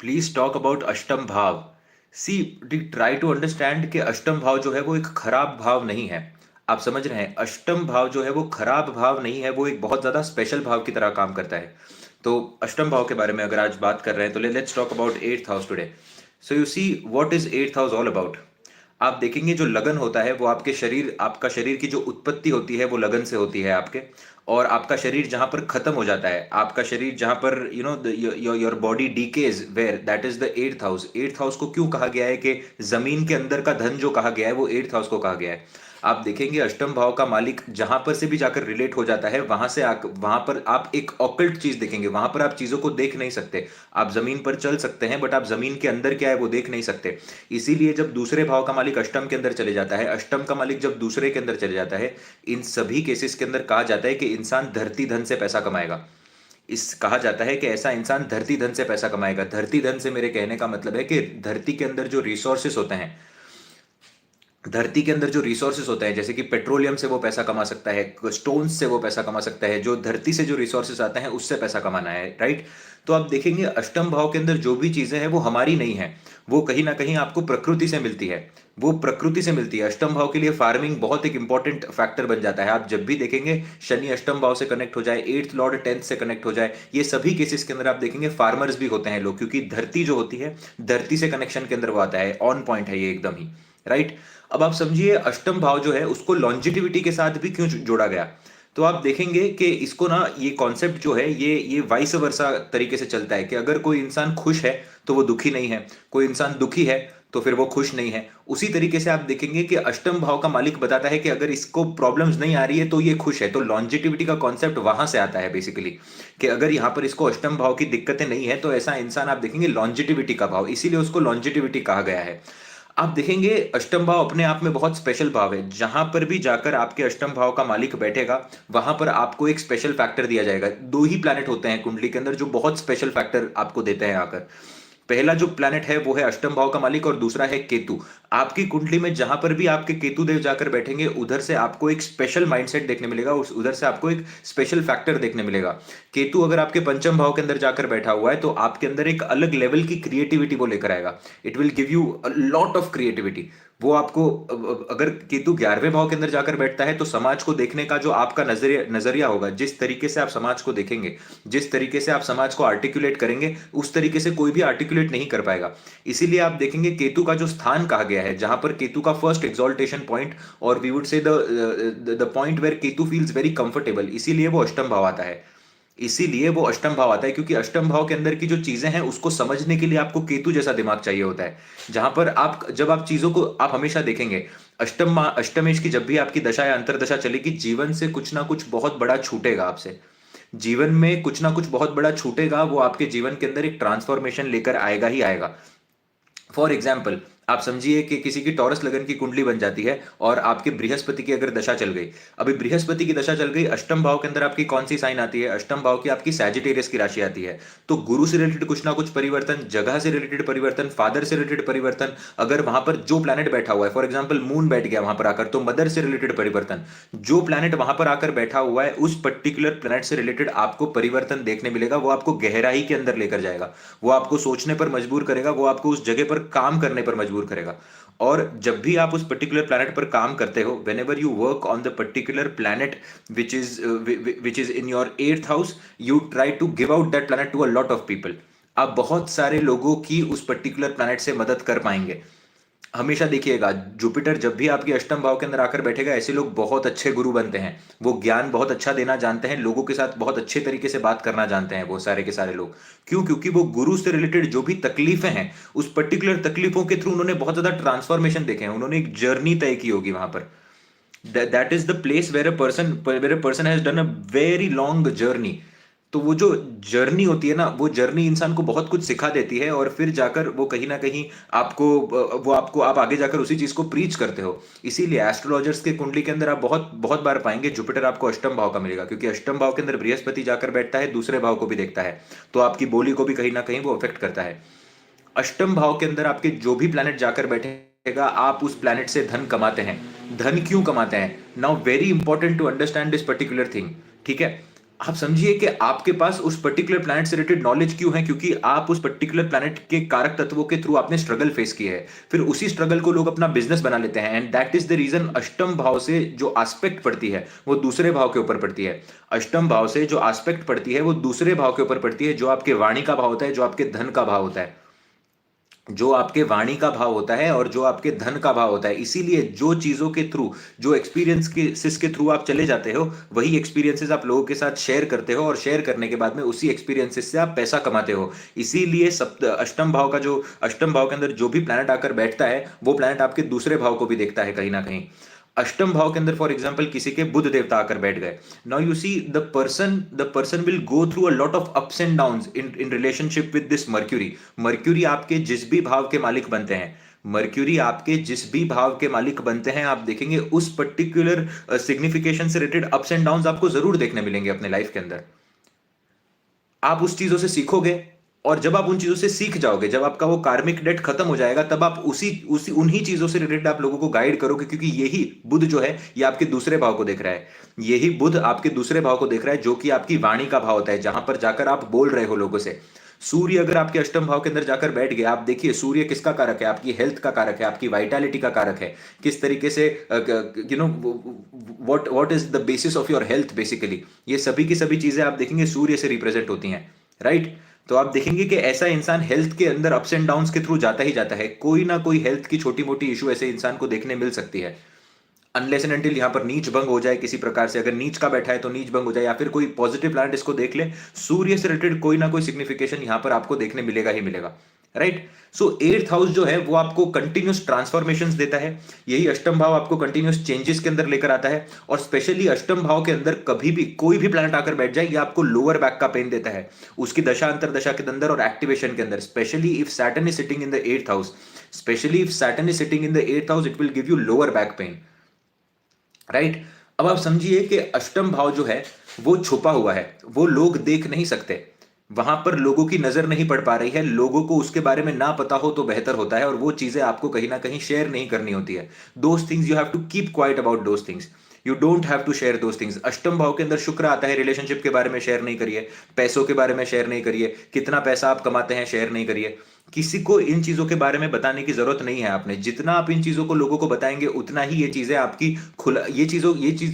Please talk about अष्टम भाव। सी, try to understand कि अष्टम भाव जो है वो एक खराब भाव नहीं है। आप समझ रहे हैं, अष्टम भाव जो है वो खराब भाव नहीं है, वो एक बहुत ज्यादा स्पेशल भाव की तरह काम करता है। तो अष्टम भाव के बारे में अगर आज बात कर रहे हैं तो let's talk about eighth house today. So you see what is eighth house all about. आप देखेंगे जो लगन होता है वो आपके शरीर, आपका शरीर की जो उत्पत्ति होती है वो लगन से होती है आपके। और आपका शरीर जहां पर खत्म हो जाता है, आपका शरीर जहां पर your body decays where, that is the eighth house. Eighth house को क्यों कहा गया है कि जमीन के अंदर का धन जो कहा गया है वो एट्थ हाउस को कहा गया है। आप देखेंगे अष्टम भाव का मालिक जहां पर से भी जाकर रिलेट हो जाता है, वहां पर आप एक ऑकल्ट चीज देखेंगे, वहां पर आप चीजों को देख नहीं सकते। आप जमीन पर चल सकते हैं बट आप जमीन के अंदर क्या है वो देख नहीं सकते। इसीलिए जब दूसरे भाव का मालिक अष्टम के अंदर चले जाता है, अष्टम का मालिक जब दूसरे के अंदर चले जाता है, इन सभी केसेस के अंदर कहा जाता है कि इंसान धरती धन से पैसा कमाएगा। इस कहा जाता है कि ऐसा इंसान धरती धन से पैसा कमाएगा। धरती धन से मेरे कहने का मतलब है कि धरती के अंदर जो रिसोर्सेस होते हैं, धरती के अंदर जो रिसोर्सेस होते हैं, जैसे कि पेट्रोलियम से वो पैसा कमा सकता है, स्टोन्स से वो पैसा कमा सकता है, जो धरती से जो रिसोर्सेस आते हैं उससे पैसा कमाना है, राइट। तो आप देखेंगे अष्टम भाव के अंदर जो भी चीजें हैं वो हमारी नहीं है, वो कहीं ना कहीं आपको प्रकृति से मिलती है। वो प्रकृति से मिलती है। अष्टम भाव के लिए फार्मिंग बहुत एक इंपॉर्टेंट फैक्टर बन जाता है। आप जब भी देखेंगे शनि अष्टम भाव से कनेक्ट हो जाए, एट्थ लॉर्ड टेंथ से कनेक्ट हो जाए, ये सभी केसेस के अंदर आप देखेंगे फार्मर्स भी होते हैं लोग, क्योंकि धरती जो होती है, धरती से कनेक्शन के अंदर वो आता है। ऑन पॉइंट है ये एकदम ही, राइट। अब आप समझिए अष्टम भाव जो है उसको लॉन्जिटिविटी के साथ भी क्यों जोड़ा गया। तो आप देखेंगे कि इसको ना, ये कॉन्सेप्ट जो है ये वाइस वर्सा तरीके से चलता है कि अगर कोई इंसान खुश है तो वो दुखी नहीं है, कोई इंसान दुखी है तो फिर वो खुश नहीं है। उसी तरीके से आप देखेंगे कि अष्टम भाव का मालिक बताता है कि अगर इसको प्रॉब्लम्स नहीं आ रही है तो ये खुश है। तो लॉन्जिटिविटी का कॉन्सेप्ट वहां से आता है बेसिकली, कि अगर यहां पर इसको अष्टम भाव की दिक्कतें नहीं है तो ऐसा इंसान आप देखेंगे लॉन्जिटिविटी का भाव, इसीलिए उसको लॉन्जिटिविटी कहा गया है। आप देखेंगे अष्टम भाव अपने आप में बहुत स्पेशल भाव है। जहां पर भी जाकर आपके अष्टम भाव का मालिक बैठेगा वहां पर आपको एक स्पेशल फैक्टर दिया जाएगा। दो ही प्लैनेट होते हैं कुंडली के अंदर जो बहुत स्पेशल फैक्टर आपको देते हैं आकर। पहला जो प्लैनेट है वो है अष्टम भाव का मालिक और दूसरा है केतु। आपकी कुंडली में जहां पर भी आपके केतु देव जाकर बैठेंगे उधर से आपको एक स्पेशल माइंडसेट देखने मिलेगा, उधर से आपको एक स्पेशल फैक्टर देखने मिलेगा। केतु अगर आपके पंचम भाव के अंदर जाकर बैठा हुआ है तो आपके अंदर एक अलग लेवल की क्रिएटिविटी वो लेकर आएगा। It will give you a lot of creativity. वो आपको अगर केतु 11वें भाव के अंदर जाकर बैठता है तो समाज को देखने का जो आपका नजरिया नजरिया होगा, जिस तरीके से आप समाज को देखेंगे, जिस तरीके से आप समाज को आर्टिकुलेट करेंगे, उस तरीके से कोई भी आर्टिकुलेट नहीं कर पाएगा। इसीलिए आप देखेंगे केतु का जो स्थान कहा गया है, जहां पर केतु का फर्स्ट एक्सॉल्टेशन पॉइंट, और we would say the point where Ketu feels very comfortable, इसीलिए वो अष्टम भाव आता है। इसीलिए वो अष्टम भाव आता है, क्योंकि अष्टम भाव के अंदर की जो चीजें हैं उसको समझने के लिए आपको केतु जैसा दिमाग चाहिए होता है। जहां पर आप, जब आप चीजों को, आप हमेशा देखेंगे अष्टमेश की जब भी आपकी दशा या अंतरदशा चलेगी, जीवन से कुछ ना कुछ बहुत बड़ा छूटेगा आपसे। जीवन में कुछ ना कुछ बहुत बड़ा छूटेगा, वो आपके जीवन के अंदर एक ट्रांसफॉर्मेशन लेकर आएगा ही आएगा। फॉर एग्जाम्पल, आप समझिए कि किसी की टॉरस लगन की कुंडली बन जाती है और आपके बृहस्पति की अगर दशा चल गई। अभी बृहस्पति की दशा चल गई, अष्टम भाव के अंदर आपकी कौन सी साइन आती है? अष्टम भाव की आपकी सैजिटेरियस की राशि आती है। तो गुरु से रिलेटेड कुछ ना कुछ परिवर्तन, जगह से रिलेटेड परिवर्तन, फादर से रिलेटेड परिवर्तन, अगर वहां पर जो प्लैनेट बैठा हुआ है, फॉर एग्जाम्पल मून बैठ गया वहां पर आकर, तो मदर से रिलेटेड परिवर्तन। जो प्लैनेट वहां पर आकर बैठा हुआ है उस पर्टिकुलर प्लैनेट से रिलेटेड आपको परिवर्तन देखने मिलेगा। वो आपको गहराई के अंदर लेकर जाएगा, वो आपको सोचने पर मजबूर करेगा, वो आपको उस जगह पर काम करने पर मजबूर करेगा। और जब भी आप उस पर्टिकुलर प्लैनेट पर काम करते हो, whenever you work on the particular planet which is in your eighth house, you try to give out that planet to a lot of people. आप बहुत सारे लोगों की उस पर्टिकुलर प्लैनेट से मदद कर पाएंगे। हमेशा देखिएगा जुपिटर जब भी आपके अष्टम भाव के अंदर आकर बैठेगा, ऐसे लोग बहुत अच्छे गुरु बनते हैं। वो ज्ञान बहुत अच्छा देना जानते हैं, लोगों के साथ बहुत अच्छे तरीके से बात करना जानते हैं वो सारे के सारे लोग। क्यों? क्योंकि वो गुरु से रिलेटेड जो भी तकलीफें हैं, उस पर्टिकुलर तकलीफों के थ्रू उन्होंने बहुत ज्यादा ट्रांसफॉर्मेशन देखे हैं, उन्होंने एक जर्नी तय की होगी वहां पर। That is the place where a person has done a very long journey. तो वो जो जर्नी होती है ना, वो जर्नी इंसान को बहुत कुछ सिखा देती है, और फिर जाकर वो कहीं ना कहीं आपको, वो आपको, आप आगे जाकर उसी चीज को प्रीच करते हो। इसीलिए एस्ट्रोलॉजर्स के कुंडली के अंदर आप बहुत बहुत बार पाएंगे जुपिटर आपको अष्टम भाव का मिलेगा, क्योंकि अष्टम भाव के अंदर बृहस्पति जाकर बैठता है, दूसरे भाव को भी देखता है, तो आपकी बोली को भी कहीं ना कहीं वो अफेक्ट करता है। अष्टम भाव के अंदर आपके जो भी प्लैनेट जाकर बैठेगा, आप उस प्लैनेट से धन कमाते हैं। धन क्यों कमाते हैं? Now very important to understand this particular thing, ठीक है। आप समझिए कि आपके पास उस पर्टिकुलर प्लैनेट से रिलेटेड नॉलेज क्यों है, क्योंकि आप उस पर्टिकुलर प्लैनेट के कारक तत्वों के थ्रू आपने स्ट्रगल फेस किया है, फिर उसी स्ट्रगल को लोग अपना बिजनेस बना लेते हैं। And that is the reason अष्टम भाव से जो एस्पेक्ट पड़ती है वो दूसरे भाव के ऊपर पड़ती है। अष्टम भाव से जो एस्पेक्ट पड़ती है वो दूसरे भाव के ऊपर पड़ती है, जो आपके वाणी का भाव होता है, जो आपके धन का भाव होता है, जो आपके वाणी का भाव होता है और जो आपके धन का भाव होता है। इसीलिए जो चीजों के थ्रू, जो एक्सपीरियंसेस के थ्रू आप चले जाते हो, वही एक्सपीरियंसेस आप लोगों के साथ शेयर करते हो, और शेयर करने के बाद में उसी एक्सपीरियंसेस से आप पैसा कमाते हो। इसीलिए सप्त अष्टम भाव का जो अष्टम भाव के अंदर जो भी प्लैनेट आकर बैठता है, वो प्लैनेट आपके दूसरे भाव को भी देखता है कहीं ना कहीं। अष्टम भाव के अंदर फॉर एग्जांपल किसी के बुध देवता आकर बैठ गए, now you see the person will go through a lot of ups and downs in relationship with this mercury. Mercury आपके जिस भी भाव के मालिक बनते हैं, मर्क्यूरी आपके जिस भी भाव के मालिक बनते हैं, आप देखेंगे उस पर्टिकुलर सिग्निफिकेशन से रिलेटेड अप्स एंड डाउन्स आपको जरूर देखने मिलेंगे अपने लाइफ के अंदर। आप उस चीजों से सीखोगे, और जब आप उन चीजों से सीख जाओगे, जब आपका वो कार्मिक डेट खत्म हो जाएगा, तब आप उसी उसी उन्हीं चीजों से रिलेटेड आप लोगों को गाइड करोगे, क्योंकि यही बुध जो है ये आपके दूसरे भाव को देख रहा है। यही बुध आपके दूसरे भाव को देख रहा है, जो कि आपकी वाणी का भाव होता है, जहां पर जाकर आप बोल रहे हो लोगों से। सूर्य अगर आपके अष्टम भाव के अंदर जाकर बैठ गया, आप देखिए सूर्य किसका कारक है, आपकी हेल्थ का कारक है, आपकी वाइटैलिटी का कारक है। किस तरीके से you know what is the basis of your health basically, ये सभी की सभी चीजें आप देखेंगे सूर्य से रिप्रेजेंट होती हैं, राइट। तो आप देखेंगे कि ऐसा इंसान हेल्थ के अंदर अप्स एंड डाउन्स के थ्रू जाता ही जाता है। कोई ना कोई हेल्थ की छोटी मोटी इशू ऐसे इंसान को देखने मिल सकती है, अनलेस एंड अनटिल यहां पर नीच भंग हो जाए किसी प्रकार से। अगर नीच का बैठा है तो नीच भंग हो जाए, या फिर कोई पॉजिटिव प्लैनेट इसको देख ले, सूर्य से रिलेटेड कोई ना कोई सिग्निफिकेशन यहां पर आपको देखने मिलेगा ही मिलेगा, राइट। सो एट्थ हाउस जो है वो आपको कंटिन्यूस ट्रांसफॉर्मेशंस देता है। यही अष्टम भाव आपको कंटिन्यूस चेंजेस के अंदर लेकर आता है। और स्पेशली अष्टम भाव के अंदर कभी भी कोई भी प्लैनेट आकर बैठ जाए, ये आपको लोअर बैक का पेन देता है, उसकी दशा अंतर दशा के अंदर और एक्टिवेशन के अंदर। Specially if Saturn is sitting in the eighth house, specially if Saturn is sitting in the eighth house, it will give you lower back pain, right. अब आप समझिए कि अष्टम भाव जो है वो छुपा हुआ है, वो लोग देख नहीं सकते, वहां पर लोगों की नजर नहीं पड़ पा रही है, लोगों को उसके बारे में ना पता हो तो बेहतर होता है, और वो चीजें आपको कहीं ना कहीं शेयर नहीं करनी होती है। Those things you have to keep quiet about those things, you don't have to share those things. अष्टम भाव के अंदर शुक्र आता है, रिलेशनशिप के बारे में शेयर नहीं करिए, पैसों के बारे में शेयर नहीं करिए, कितना पैसा आप कमाते हैं शेयर नहीं करिए। किसी को इन चीजों के बारे में बताने की जरूरत नहीं है। आपने जितना आप इन चीजों को लोगों को बताएंगे, उतना ही ये चीजें आपकी खुला, ये चीज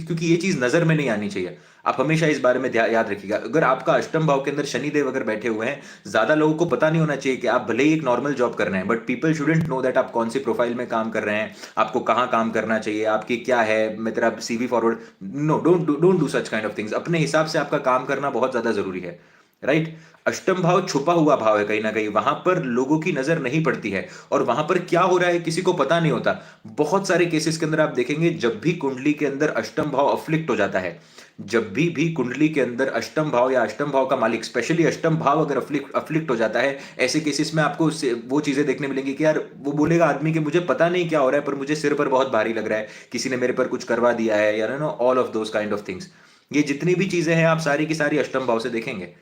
क्योंकि ये चीज नजर में नहीं आनी चाहिए। आप हमेशा इस बारे में याद रखिएगा। अगर आपका अष्टम भाव के अंदर शनिदेव अगर बैठे हुए हैं, ज्यादा लोगों को पता नहीं होना चाहिए कि आप भले ही एक नॉर्मल जॉब कर रहे हैं, but people shouldn't know that आप कौन सी प्रोफाइल में काम कर रहे हैं, आपको कहाँ काम करना चाहिए, आपकी क्या है, मैं तेरा CV forward, no, don't do such kind of things. अपने हिसाब से आपका काम करना बहुत ज्यादा जरूरी है, राइट। अष्टम भाव छुपा हुआ भाव है, कहीं ना कहीं वहां पर लोगों की नजर नहीं पड़ती है, और वहां पर क्या हो रहा है किसी को पता नहीं होता। बहुत सारे केसेस के अंदर आप देखेंगे, जब भी कुंडली के अंदर अष्टम भाव अफ्लिक्ट हो जाता है, जब भी कुंडली के अंदर अष्टम भाव या अष्टम भाव का मालिक, स्पेशली अष्टम भाव अगर अफ्लिक्ट हो जाता है, ऐसे केसेस में आपको वो चीजें देखने मिलेंगी कि यार, वो बोलेगा आदमी कि मुझे पता नहीं क्या हो रहा है, पर मुझे सिर पर बहुत भारी लग रहा है, किसी ने मेरे पर कुछ करवा दिया है, या know all of those kind of things. ये जितनी भी चीजें हैं आप सारी की सारी अष्टम भाव से देखेंगे।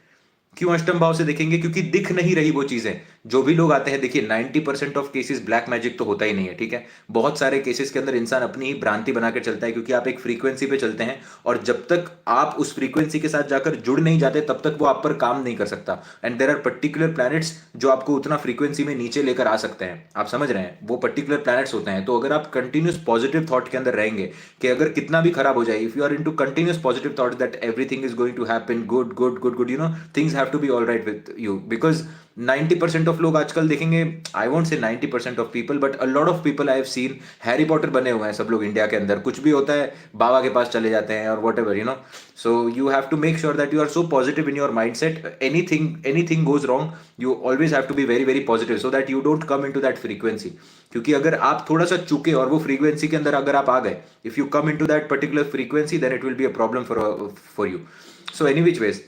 क्यों अष्टम भाव से देखेंगे? क्योंकि दिख नहीं रही वो चीजें। जो भी लोग आते हैं, देखिए 90% ऑफ केसेस ब्लैक मैजिक तो होता ही नहीं है, ठीक है। बहुत सारे केसेस के अंदर इंसान अपनी ही भ्रांति बनाकर चलता है, क्योंकि आप एक फ्रीक्वेंसी पे चलते हैं, और जब तक आप उस फ्रीक्वेंसी के साथ जाकर जुड़ नहीं जाते, तब तक वो आप पर काम नहीं कर सकता। And there are particular planets जो आपको उतना फ्रीक्वेंसी में नीचे लेकर आ सकते हैं, आप समझ रहे हैं, वो पर्टिकुलर प्लैनेट्स होते हैं। तो अगर आप कंटिन्यूस पॉजिटिव थॉट के अंदर रहेंगे, कि अगर कितना भी खराब हो जाए, if you are into continuous positive thought that everything is going to happen good good good good, you know things have to be all right with you. Because 90% of लोग आजकल देखेंगे, I won't say 90% of people, but a lot of people I have seen, Harry Potter बने हुए हैं सब लोग India के अंदर। कुछ भी होता है बाबा के पास चले जाते हैं, और whatever, you know. So you have to make sure that you are so positive in your mind set, anything goes wrong, you always have to be very very positive, so that you don't come in to that frequency. क्योंकि अगर आप थोड़ा सा चूके और वो frequency के अंदर अगर आप आ गए, if you come in to that particular frequency, then it will be a problem for you. So any which ways,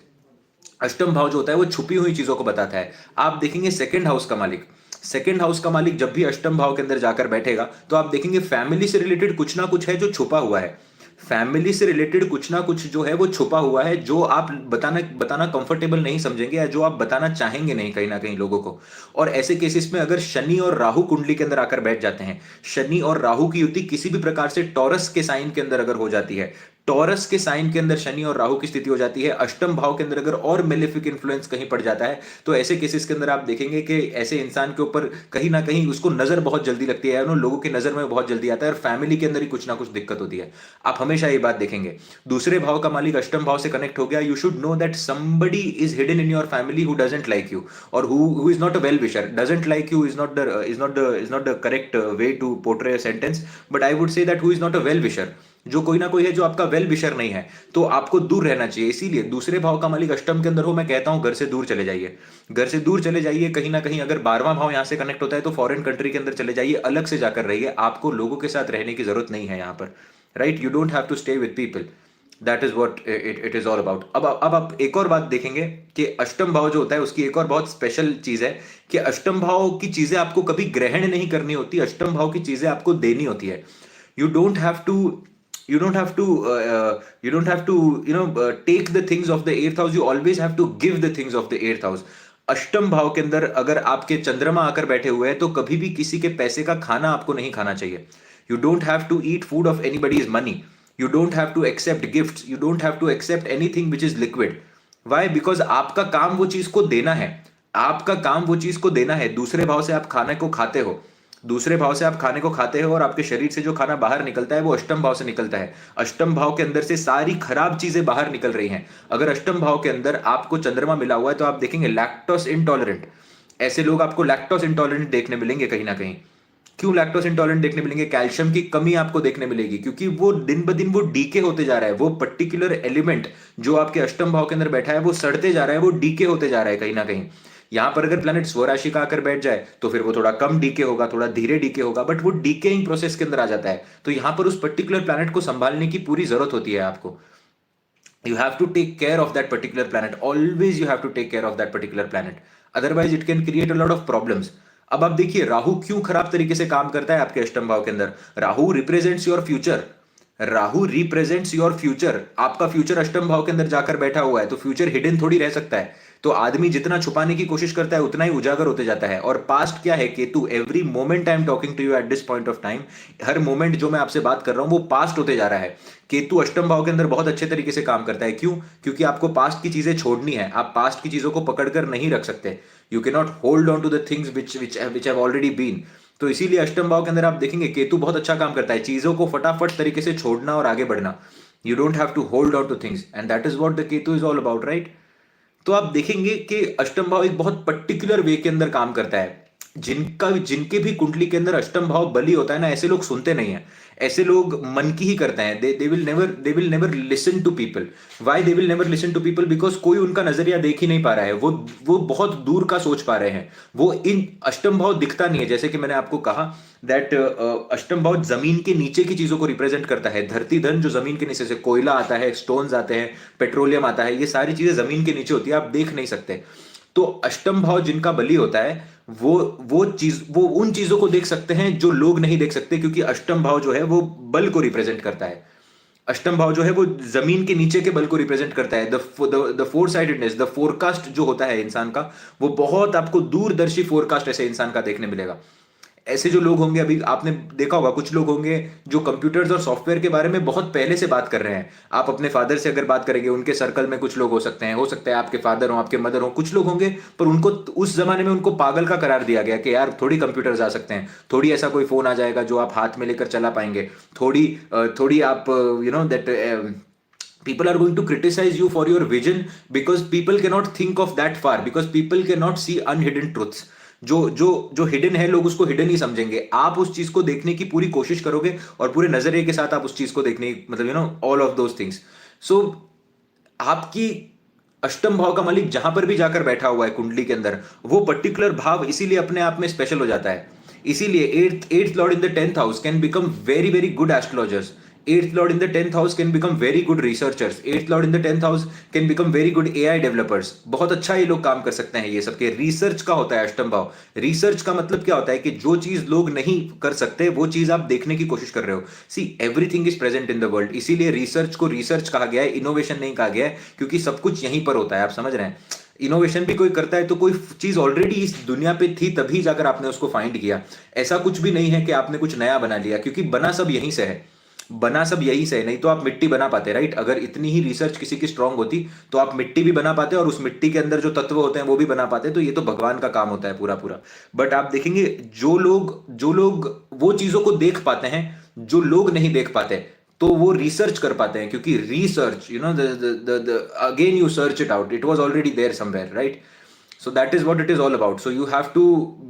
अष्टम भाव जो होता है वो छुपी हुई चीजों को बताता है। आप देखेंगे सेकंड हाउस का मालिक, सेकंड हाउस का मालिक जब भी अष्टम भाव के अंदर जाकर बैठेगा, तो आप देखेंगे फैमिली से रिलेटेड कुछ ना कुछ है जो छुपा हुआ है। फैमिली से रिलेटेड कुछ ना कुछ जो है वो छुपा हुआ है, जो आप बताना बताना कंफर्टेबल नहीं समझेंगे, या जो आप बताना चाहेंगे नहीं कहीं ना कहीं लोगों को। और ऐसे केसेस में अगर शनि और राहु कुंडली के अंदर आकर बैठ जाते हैं, शनि और राहु की युति किसी भी प्रकार से टॉरस के साइन के अंदर अगर हो जाती है, टॉरस के साइन के अंदर शनि और राहु की स्थिति हो जाती है, अष्टम भाव के अंदर अगर और मेलेफिक इन्फ्लुएंस कहीं पड़ जाता है, तो ऐसे केसेस के अंदर आप देखेंगे कि ऐसे इंसान के ऊपर कहीं ना कहीं उसको नजर बहुत जल्दी लगती है, उन लोगों की नजर में बहुत जल्दी आता है, और फैमिली के अंदर ही कुछ ना कुछ दिक्कत होती है। आप हमेशा ये बात देखेंगे। दूसरे भाव का मालिक अष्टम भाव से कनेक्ट हो गया, you should know that somebody is hidden in your family who doesn't like you, और who is not a well wisher. Doesn't like you is not the correct way to portray a sentence, but I would say that who is not a well wisher, जो कोई ना कोई है जो आपका well wisher नहीं है, तो आपको दूर रहना चाहिए। इसीलिए दूसरे भाव का मालिक अष्टम के अंदर हो, मैं कहता हूं घर से दूर चले जाइए, घर से दूर चले जाइए। कहीं ना कहीं अगर 12वां भाव यहां से कनेक्ट होता है तो फॉरेन कंट्री के अंदर चले जाइए, अलग से जाकर रहिए, आपको लोगों के साथ रहने की जरूरत नहीं है यहां पर, right? You don't have to stay with people, that is what it is all about. अब आप एक और बात देखेंगे कि अष्टम भाव जो होता है उसकी एक और बहुत स्पेशल चीज है कि अष्टम भाव की चीजें आपको कभी ग्रहण नहीं करनी होती, अष्टम भाव की चीजें आपको देनी होती है। You don't have to you don't have to take the things of the eighth house, you always have to give the things of the eighth house। अष्टम भाव के अंदर अगर आपके चंद्रमा आकर बैठे हुए हैं तो कभी भी किसी के पैसे का खाना आपको नहीं खाना चाहिए। You don't have to eat food of anybody's money, you don't have to accept gifts, you don't have to accept anything which is liquid. Why? Because आपका काम वो चीज को देना है, आपका काम वो चीज को देना है। दूसरे भाव से आप खाने को खाते हो, दूसरे भाव से आप खाने को खाते हो, और आपके शरीर से जो खाना बाहर निकलता है वो अष्टम भाव से निकलता है। अष्टम भाव के अंदर से सारी खराब चीजें बाहर निकल रही हैं। अगर अष्टम भाव के अंदर आपको चंद्रमा मिला हुआ है तो आप देखेंगे लैक्टोस इंटॉलरेंट, ऐसे लोग आपको लैक्टोस इंटॉलरेंट देखने मिलेंगे कहीं ना कहीं। क्यों लैक्टोस इंटॉलरेंट देखने मिलेंगे? कैल्शियम की कमी आपको देखने मिलेगी, क्योंकि वो दिन ब दिन वो डीके होते जा रहा है, वो पर्टिकुलर एलिमेंट जो आपके अष्टम भाव के अंदर बैठा है वो सड़ते जा रहा है, वो डीके होते जा रहा है कहीं ना कहीं। यहां पर अगर प्लैनेट स्वराशि का आकर बैठ जाए तो फिर वो थोड़ा कम डीके होगा, थोड़ा धीरे डीके होगा, बट वो डीकेइंग प्रोसेस के अंदर आ जाता है। तो यहां पर उस पर्टिकुलर प्लैनेट को संभालने की पूरी जरूरत होती है आपको। You have to take care of that particular planet, always you have to take care of that particular planet, otherwise it can create a lot of problems। अब आप देखिए राहु क्यों खराब तरीके से काम करता है आपके अष्टम भाव के अंदर। Rahu represents your future, Rahu represents your future. आपका फ्यूचर अष्टम भाव के अंदर जाकर बैठा हुआ है तो फ्यूचर हिडन थोड़ी रह सकता है। तो आदमी जितना छुपाने की कोशिश करता है उतना ही उजागर होते जाता है। और पास्ट क्या है Ketu, every moment I am talking to you at this point of time, हर मोमेंट जो मैं आपसे बात कर रहा हूं वो पास्ट होते जा रहा है। केतु अष्टम भाव के अंदर बहुत अच्छे तरीके से काम करता है। क्यों? क्योंकि आपको पास्ट की चीजें छोड़नी है, आप पास्ट की चीजों को पकड़कर नहीं रख सकते। You can not hold on to the things which have already been. तो इसीलिए अष्टम भाव के अंदर आप देखेंगे केतु बहुत अच्छा काम करता है, चीजों को फटाफट तरीके से छोड़ना और आगे बढ़ना। You don't have to hold on to things, and that is what the Ketu is all about, right? तो आप देखेंगे कि अष्टम भाव एक बहुत पर्टिकुलर वे के अंदर काम करता है। जिनके भी कुंडली के अंदर अष्टम भाव बली होता है ना, ऐसे लोग सुनते नहीं है, ऐसे लोग मन की ही करते हैं। They will never listen to people. Why they will never listen to people? Because कोई उनका नजरिया देख ही नहीं पा रहा है, वो बहुत दूर का सोच पा रहे हैं। वो इन अष्टम भाव दिखता नहीं है, जैसे कि मैंने आपको कहा दैट अष्टम भाव जमीन के नीचे की चीजों को रिप्रेजेंट करता है। धरती धन जो जमीन के नीचे से कोयला आता है, स्टोन्स आते हैं, पेट्रोलियम आता है, ये सारी चीजें जमीन के नीचे होती है, आप देख नहीं सकते। तो अष्टम भाव जिनका बली होता है वो उन चीजों को देख सकते हैं जो लोग नहीं देख सकते, क्योंकि अष्टम भाव जो है वो बल को रिप्रेजेंट करता है। अष्टम भाव जो है वो जमीन के नीचे के बल को रिप्रेजेंट करता है। The four sidedness, the forecast जो होता है इंसान का, वो बहुत आपको दूरदर्शी फोरकास्ट ऐसे इंसान का देखने मिलेगा। ऐसे जो लोग होंगे, अभी आपने देखा होगा कुछ लोग होंगे जो कंप्यूटर्स और सॉफ्टवेयर के बारे में बहुत पहले से बात कर रहे हैं। आप अपने फादर से अगर बात करेंगे, उनके सर्कल में कुछ लोग हो सकते हैं, हो सकता है आपके फादर हो, आपके मदर हो, कुछ लोग होंगे, पर उनको उस जमाने में उनको पागल का करार दिया गया कि यार थोड़ी कंप्यूटर्स आ सकते हैं, थोड़ी ऐसा कोई फोन आ जाएगा जो आप हाथ में लेकर चला पाएंगे, थोड़ी आप that people are going to criticize you for your vision, because people cannot think of that far, because people cannot see unhidden truths। जो हिडन है लोग उसको हिडन ही समझेंगे। आप उस चीज को देखने की पूरी कोशिश करोगे और पूरे नजरिए के साथ आप उस चीज को देखने, मतलब ऑल ऑफ दोज थिंग्स। सो आपकी अष्टम भाव का मालिक जहां पर भी जाकर बैठा हुआ है कुंडली के अंदर, वो पर्टिकुलर भाव इसीलिए अपने आप में स्पेशल हो जाता है। इसीलिए eighth Lord in the 10th house can become very very good astrologers. Eighth lord in the 10th house can become very good researchers। Eighth lord in the 10th house can become very good AI developers। बहुत अच्छा ये लोग काम कर सकते हैं। ये सबके रिसर्च का होता है अष्टम भाव। रिसर्च का मतलब क्या होता है कि जो चीज लोग नहीं कर सकते वो चीज आप देखने की कोशिश कर रहे हो। See everything is present in the world, इसीलिए रिसर्च को रिसर्च कहा गया है, इनोवेशन नहीं कहा गया है, क्योंकि सब कुछ यहीं पर होता है। आप समझ रहे हैं? इनोवेशन भी कोई करता है तो कोई चीज ऑलरेडी इस दुनिया पे थी, तभी जाकर आपने उसको फाइंड किया। ऐसा कुछ भी नहीं है कि आपने कुछ नया बना लिया, क्योंकि बना सब यहीं से है। बना सब यही से है, नहीं तो आप मिट्टी बना पाते, राइट? अगर इतनी ही रिसर्च किसी की स्ट्रांग होती तो आप मिट्टी भी बना पाते और उस मिट्टी के अंदर जो तत्व होते हैं वो भी बना पाते। तो ये तो भगवान का काम होता है पूरा पूरा। बट आप देखेंगे जो लोग वो चीजों को देख पाते हैं जो लोग नहीं देख पाते, तो वो रिसर्च कर पाते हैं, क्योंकि research, again you search it out, it was already there somewhere, right? So that is what it is all about. So you have to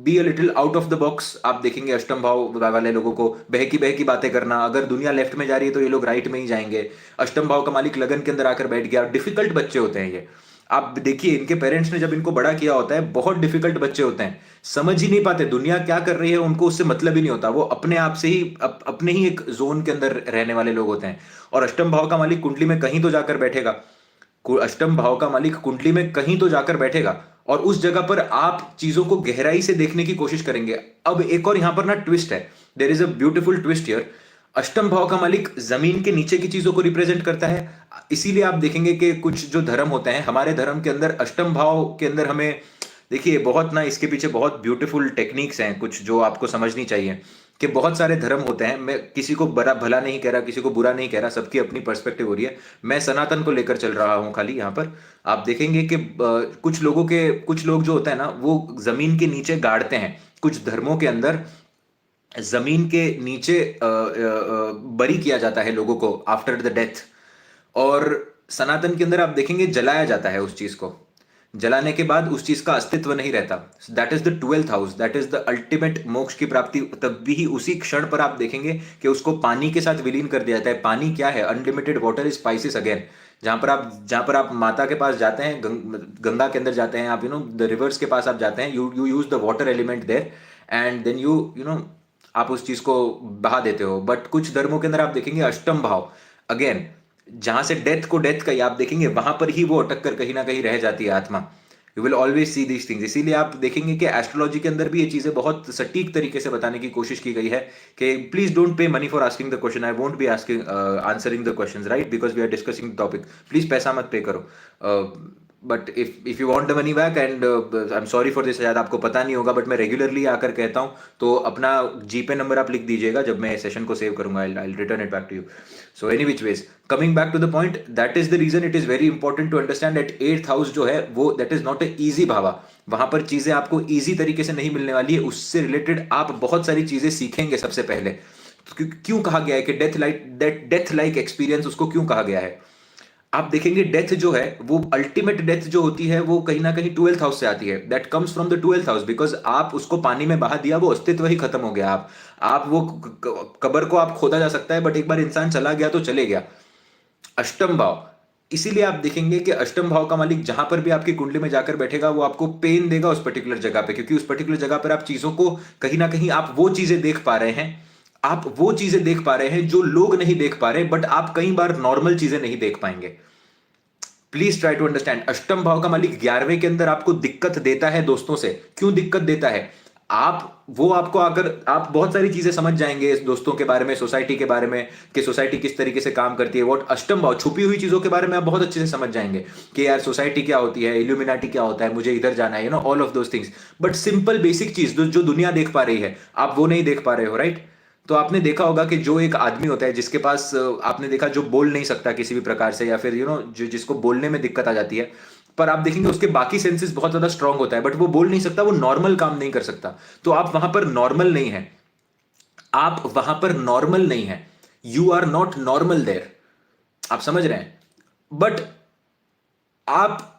be a little out of the box. आप देखेंगे अष्टम भाव वाले लोगों को बहकी बहकी बातें करना, अगर दुनिया लेफ्ट में जा रही है तो ये लोग राइट में ही जाएंगे। अष्टम भाव का मालिक लगन के अंदर आकर बैठ गया। डिफिकल्ट बच्चे होते हैं ये। आप देखिए इनके पेरेंट्स ने जब इनको बड़ा किया होता है, बहुत डिफिकल्ट बच्चे होते हैं, समझ ही नहीं पाते दुनिया क्या कर रही है, उनको उससे मतलब ही नहीं होता। वो अपने आप से ही अपने ही एक जोन के अंदर रहने वाले लोग होते हैं। और अष्टम भाव का मालिक कुंडली में कहीं तो जाकर बैठेगा, अष्टम भाव का मालिक कुंडली में कहीं तो जाकर बैठेगा, और उस जगह पर आप चीजों को गहराई से देखने की कोशिश करेंगे। अब एक और यहां पर ना ट्विस्ट है, there is a beautiful twist here. अष्टम भाव का मालिक जमीन के नीचे की चीजों को रिप्रेजेंट करता है। इसीलिए आप देखेंगे कि कुछ जो धर्म होते हैं, हमारे धर्म के अंदर अष्टम भाव के अंदर हमें, देखिए बहुत ना इसके पीछे बहुत ब्यूटीफुल टेक्निक्स हैं कुछ जो आपको समझनी चाहिए। कि बहुत सारे धर्म होते हैं, मैं किसी को बड़ा भला नहीं कह रहा, किसी को बुरा नहीं कह रहा, सबकी अपनी पर्सपेक्टिव हो रही है। मैं सनातन को लेकर चल रहा हूं खाली यहाँ पर। आप देखेंगे कि कुछ लोग जो होते हैं ना, वो जमीन के नीचे गाड़ते हैं। कुछ धर्मों के अंदर जमीन के नीचे बरी किया जाता है लोगों को आफ्टर द डेथ। और सनातन के अंदर आप देखेंगे जलाया जाता है उस चीज को। जलाने के बाद उस चीज का अस्तित्व नहीं रहता। That is the 12th house, that is the ultimate मोक्ष की प्राप्ति। तब भी उसी क्षण पर आप देखेंगे कि उसको पानी के साथ विलीन कर दिया जाता है। पानी क्या है? Unlimited water is spices again. जहां पर आप माता के पास जाते हैं, गंगा के अंदर जाते हैं आप, द रिवर्स के पास आप जाते हैं, you use the water element there, and then you know आप उस चीज को बहा देते हो। बट कुछ धर्मों के अंदर आप देखेंगे अष्टम भाव, अगेन जहां से डेथ को डेथ का ही आप देखेंगे, वहां पर ही वो अटक कर कहीं ना कहीं रह जाती है आत्मा। You will always see these things. इसीलिए आप देखेंगे कि एस्ट्रोलॉजी के अंदर भी ये चीजें बहुत सटीक तरीके से बताने की कोशिश की गई है कि please don't pay money for asking the question, I won't be asking answering the questions, right? Because we are discussing the topic. Please पैसा मत पे करो। But if you want the money back, and I am sorry for this, शायद आपको पता नहीं होगा but मैं regularly आकर कहता हूं, तो अपना जीपे नंबर आप लिख दीजिएगा, जब मैं सेशन को सेव करूंगा I return it back to you. So any which ways, coming back to the point, that is the reason it is very important to understand that 8th house जो है वो that is not a easy भावा। वहां पर चीजें आपको easy तरीके से नहीं मिलने वाली है। उससे रिलेटेड आप बहुत सारी चीजें सीखेंगे। सबसे पहले क्यों कहा गया है कि डेथ लाइक एक्सपीरियंस उसको क्यों कहा गया है? आप देखेंगे डेथ जो है वो अल्टीमेट डेथ जो होती है वो कहीं ना कहीं 12th हाउस से आती है। That comes from the 12th house, because आप उसको पानी में बहा दिया, वो अस्तित्व ही खत्म हो गया। आप वो कब्र को आप खोदा जा सकता है, बट एक बार इंसान चला गया तो चले गया। अष्टम भाव, इसीलिए आप देखेंगे कि अष्टम भाव का मालिक जहां पर भी आपकी कुंडली में जाकर बैठेगा वो आपको पेन देगा उस पर्टिकुलर जगह पे, क्योंकि उस पर्टिकुलर जगह पर आप चीजों को कहीं ना कहीं आप वो चीजें देख पा रहे हैं। आप वो चीजें देख पा रहे हैं जो लोग नहीं देख पा रहे, बट आप कई बार नॉर्मल चीजें नहीं देख पाएंगे। Please try to understand. अष्टम भाव का मालिक 11वें के अंदर आपको दिक्कत देता है दोस्तों से। क्यों दिक्कत देता है? आपको आकर आप बहुत सारी चीजें समझ जाएंगे इस दोस्तों के बारे में, सोसाइटी के बारे में, कि सोसाइटी किस तरीके से काम करती है। व्हाट अष्टम भाव, छुपी हुई चीजों के बारे में आप बहुत अच्छे से समझ जाएंगे कि यार सोसाइटी क्या होती है, इल्यूमिनाटी क्या होता है, मुझे इधर जाना है, all of those things. But simple basic चीज जो दुनिया देख पा रही है आप वो नहीं देख पा रहे हो, राइट? तो आपने देखा होगा कि जो एक आदमी होता है जिसके पास आपने देखा जो बोल नहीं सकता किसी भी प्रकार से, या फिर जो जिसको बोलने में दिक्कत आ जाती है, पर आप देखेंगे उसके बाकी सेंसेस बहुत ज्यादा स्ट्रांग होता है, बट वो बोल नहीं सकता, वो नॉर्मल काम नहीं कर सकता। तो आप वहां पर नॉर्मल नहीं है। आप वहां पर नॉर्मल नहीं है। You are not normal there. आप समझ रहे हैं? बट आप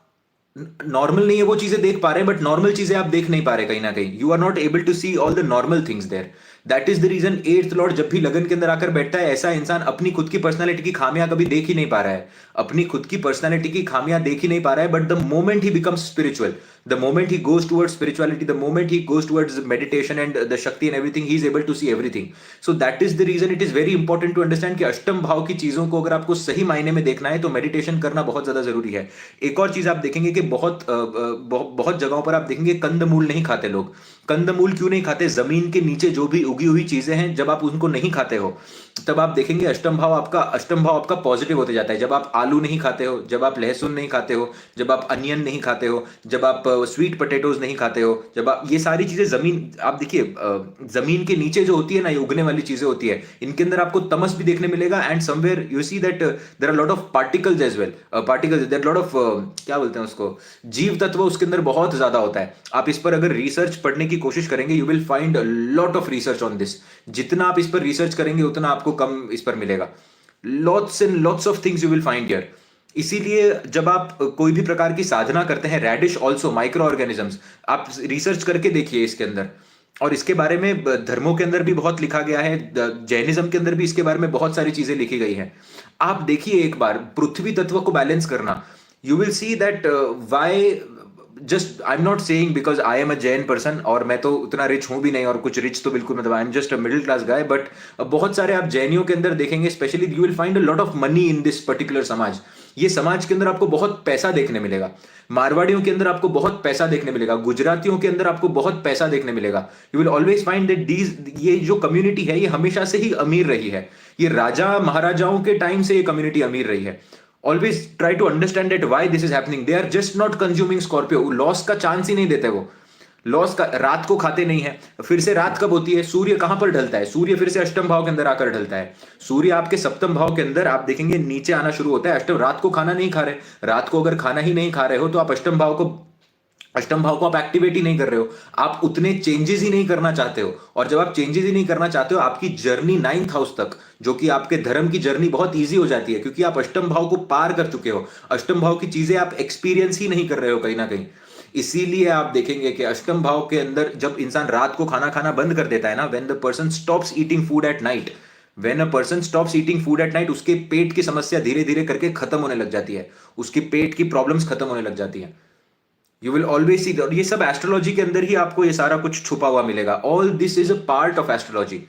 नॉर्मल नहीं है, वो चीजें देख पा रहे हैं, बट नॉर्मल चीजें आप देख नहीं पा रहे। कहीं ना कहीं you are not able to see all the normal things there. That is the reason 8th lord जब भी लगन के अंदर आकर बैठता है, ऐसा इंसान अपनी खुद की पर्सनालिटी की खामियां कभी देख ही नहीं पा रहा है। अपनी खुद की पर्सनालिटी की खामियां देख ही नहीं पा रहा है, but the moment he becomes spiritual, the moment he goes towards spirituality, the moment he goes towards meditation and the shakti and everything, he is able to see everything. So that is the reason it is very important to understand कि अष्टम भाव की चीजों को अगर आपको सही मायने में देखना है तो मेडिटेशन करना बहुत ज्यादा जरूरी है। एक और चीज आप देखेंगे कि बहुत जगहों पर आप देखेंगे कंदमूल नहीं खाते लोग। कंदमूल क्यों नहीं खाते? जमीन के नीचे जो भी उगी हुई चीजें हैं, जब आप उनको नहीं खाते हो तब आप देखेंगे अष्टम भाव आपका पॉजिटिव होते जाता है। जब आप आलू नहीं खाते हो, जब आप लहसुन नहीं खाते हो, जब आप अनियन नहीं खाते हो, जब आप स्वीट पोटैटोज नहीं खाते हो, जब आप ये सारी चीजें जमीन, आप देखिए जमीन के नीचे जो होती है ना, ये उगने वाली चीजें होती है, इनके अंदर आपको तमस भी देखने मिलेगा। And somewhere you see that there are lot of particles as well, particles, there lot of क्या बोलते हैं उसको, जीव तत्व उसके अंदर बहुत ज्यादा होता है। आप इस पर अगर रिसर्च पढ़ने की कोशिश करेंगे, you will find lot of research on this. जितना आप इस पर रिसर्च करेंगे उतना आपको कम इस पर मिलेगा। Lots and lots of things you will find here. इसीलिए जब आप कोई भी प्रकार की साधना करते हैं, रेडिश ऑल्सो माइक्रो ऑर्गेनिजम्स, आप रिसर्च करके देखिए इसके अंदर। और इसके बारे में धर्मों के अंदर भी बहुत लिखा गया है, जैनिज्म के अंदर भी इसके बारे में बहुत सारी चीजें लिखी गई हैं। आप देखिए एक बार पृथ्वी तत्व को बैलेंस करना, you will see that why, just I am not saying because I am a Jain person, और मैं तो उतना रिच हूं भी नहीं, और कुछ रिच तो बिल्कुल, मतलब I am just a middle class guy, but बहुत सारे आप जैनियों के अंदर देखेंगे, specially you will find a lot of money in this particular समाज। ये समाज के अंदर आपको बहुत पैसा देखने मिलेगा। मारवाड़ियों के अंदर आपको बहुत पैसा देखने मिलेगा, गुजरातियों के अंदर आपको बहुत पैसा देखने मिलेगा। You will always find that these, ये जो कम्युनिटी है ये हमेशा से ही अमीर रही है। ये राजा महाराजाओं के टाइम से ये कम्युनिटी अमीर रही है। Always try to understand that why this is happening. They are just not consuming Scorpio, loss का चांस ही नहीं देते वो। लॉस का, रात को खाते नहीं है। फिर से रात कब होती है? सूर्य कहां पर ढलता है? सूर्य फिर से अष्टम भाव के अंदर आकर ढलता है। सूर्य आपके सप्तम भाव के अंदर आप देखेंगे नीचे आना शुरू होता है। अष्टम, रात को खाना नहीं खा रहे, रात को अगर खाना ही नहीं खा रहे हो तो आप अष्टम भाव को आप एक्टिवेट ही नहीं कर रहे हो, आप उतने चेंजेस ही नहीं करना चाहते हो। और जब आप चेंजेस ही नहीं करना चाहते हो, आपकी जर्नी 9th हाउस तक, जो कि आपके धर्म की जर्नी, बहुत इजी हो जाती है, क्योंकि आप अष्टम भाव को पार कर चुके हो। अष्टम भाव की चीजें आप एक्सपीरियंस ही नहीं कर रहे हो कहीं ना कहीं। इसीलिए आप देखेंगे कि अष्टम भाव के अंदर जब इंसान रात को खाना खाना बंद कर देता है ना, when the person stops eating food at night, when a person stops eating food at night, उसके पेट की समस्या धीरे धीरे करके खत्म होने लग जाती है, उसकी पेट की प्रॉब्लम्स खत्म होने लग जाती है। यू विल ऑलवेज सी, और ये सब एस्ट्रोलॉजी के अंदर ही आपको ये सारा कुछ छुपा हुआ मिलेगा। All this is a part of astrology.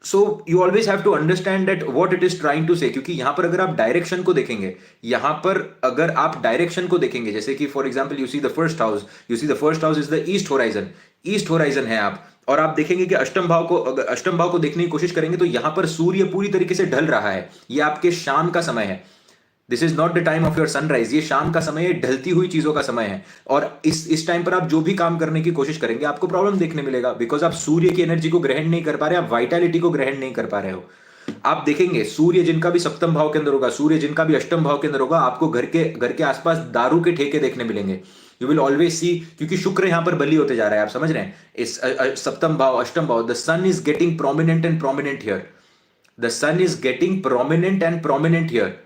So you always have to understand that what it is trying to say. क्योंकि यहां पर अगर आप डायरेक्शन को देखेंगे, यहां पर अगर आप डायरेक्शन को देखेंगे, जैसे कि for example you see the first house, is the east horizon, east horizon है आप, और आप देखेंगे कि अष्टम भाव को देखने की कोशिश करेंगे तो यहां पर सूर्य पूरी तरीके से ढल रहा है। ये आपके शाम का समय है। This is not the time of your sunrise, ये शाम का समय है, ढलती हुई चीजों का समय है। और इस टाइम पर आप जो भी काम करने की कोशिश करेंगे आपको प्रॉब्लम देखने मिलेगा, बिकॉज आप सूर्य की एनर्जी को ग्रहण नहीं कर पा रहे, आप वाइटैलिटी को ग्रहण नहीं कर पा रहे हो। आप देखेंगे सूर्य जिनका भी सप्तम भाव के अंदर होगा, सूर्य जिनका भी अष्टम भाव के अंदर होगा, आपको घर के आसपास दारू के ठेके देखने मिलेंगे। यू विल ऑलवेज सी, क्योंकि शुक्र यहां पर बली होते जा रहा है, आप समझ रहे हैं, इस सप्तम भाव अष्टम भाव, the sun is getting prominent and prominent here, the sun is getting prominent and prominent here.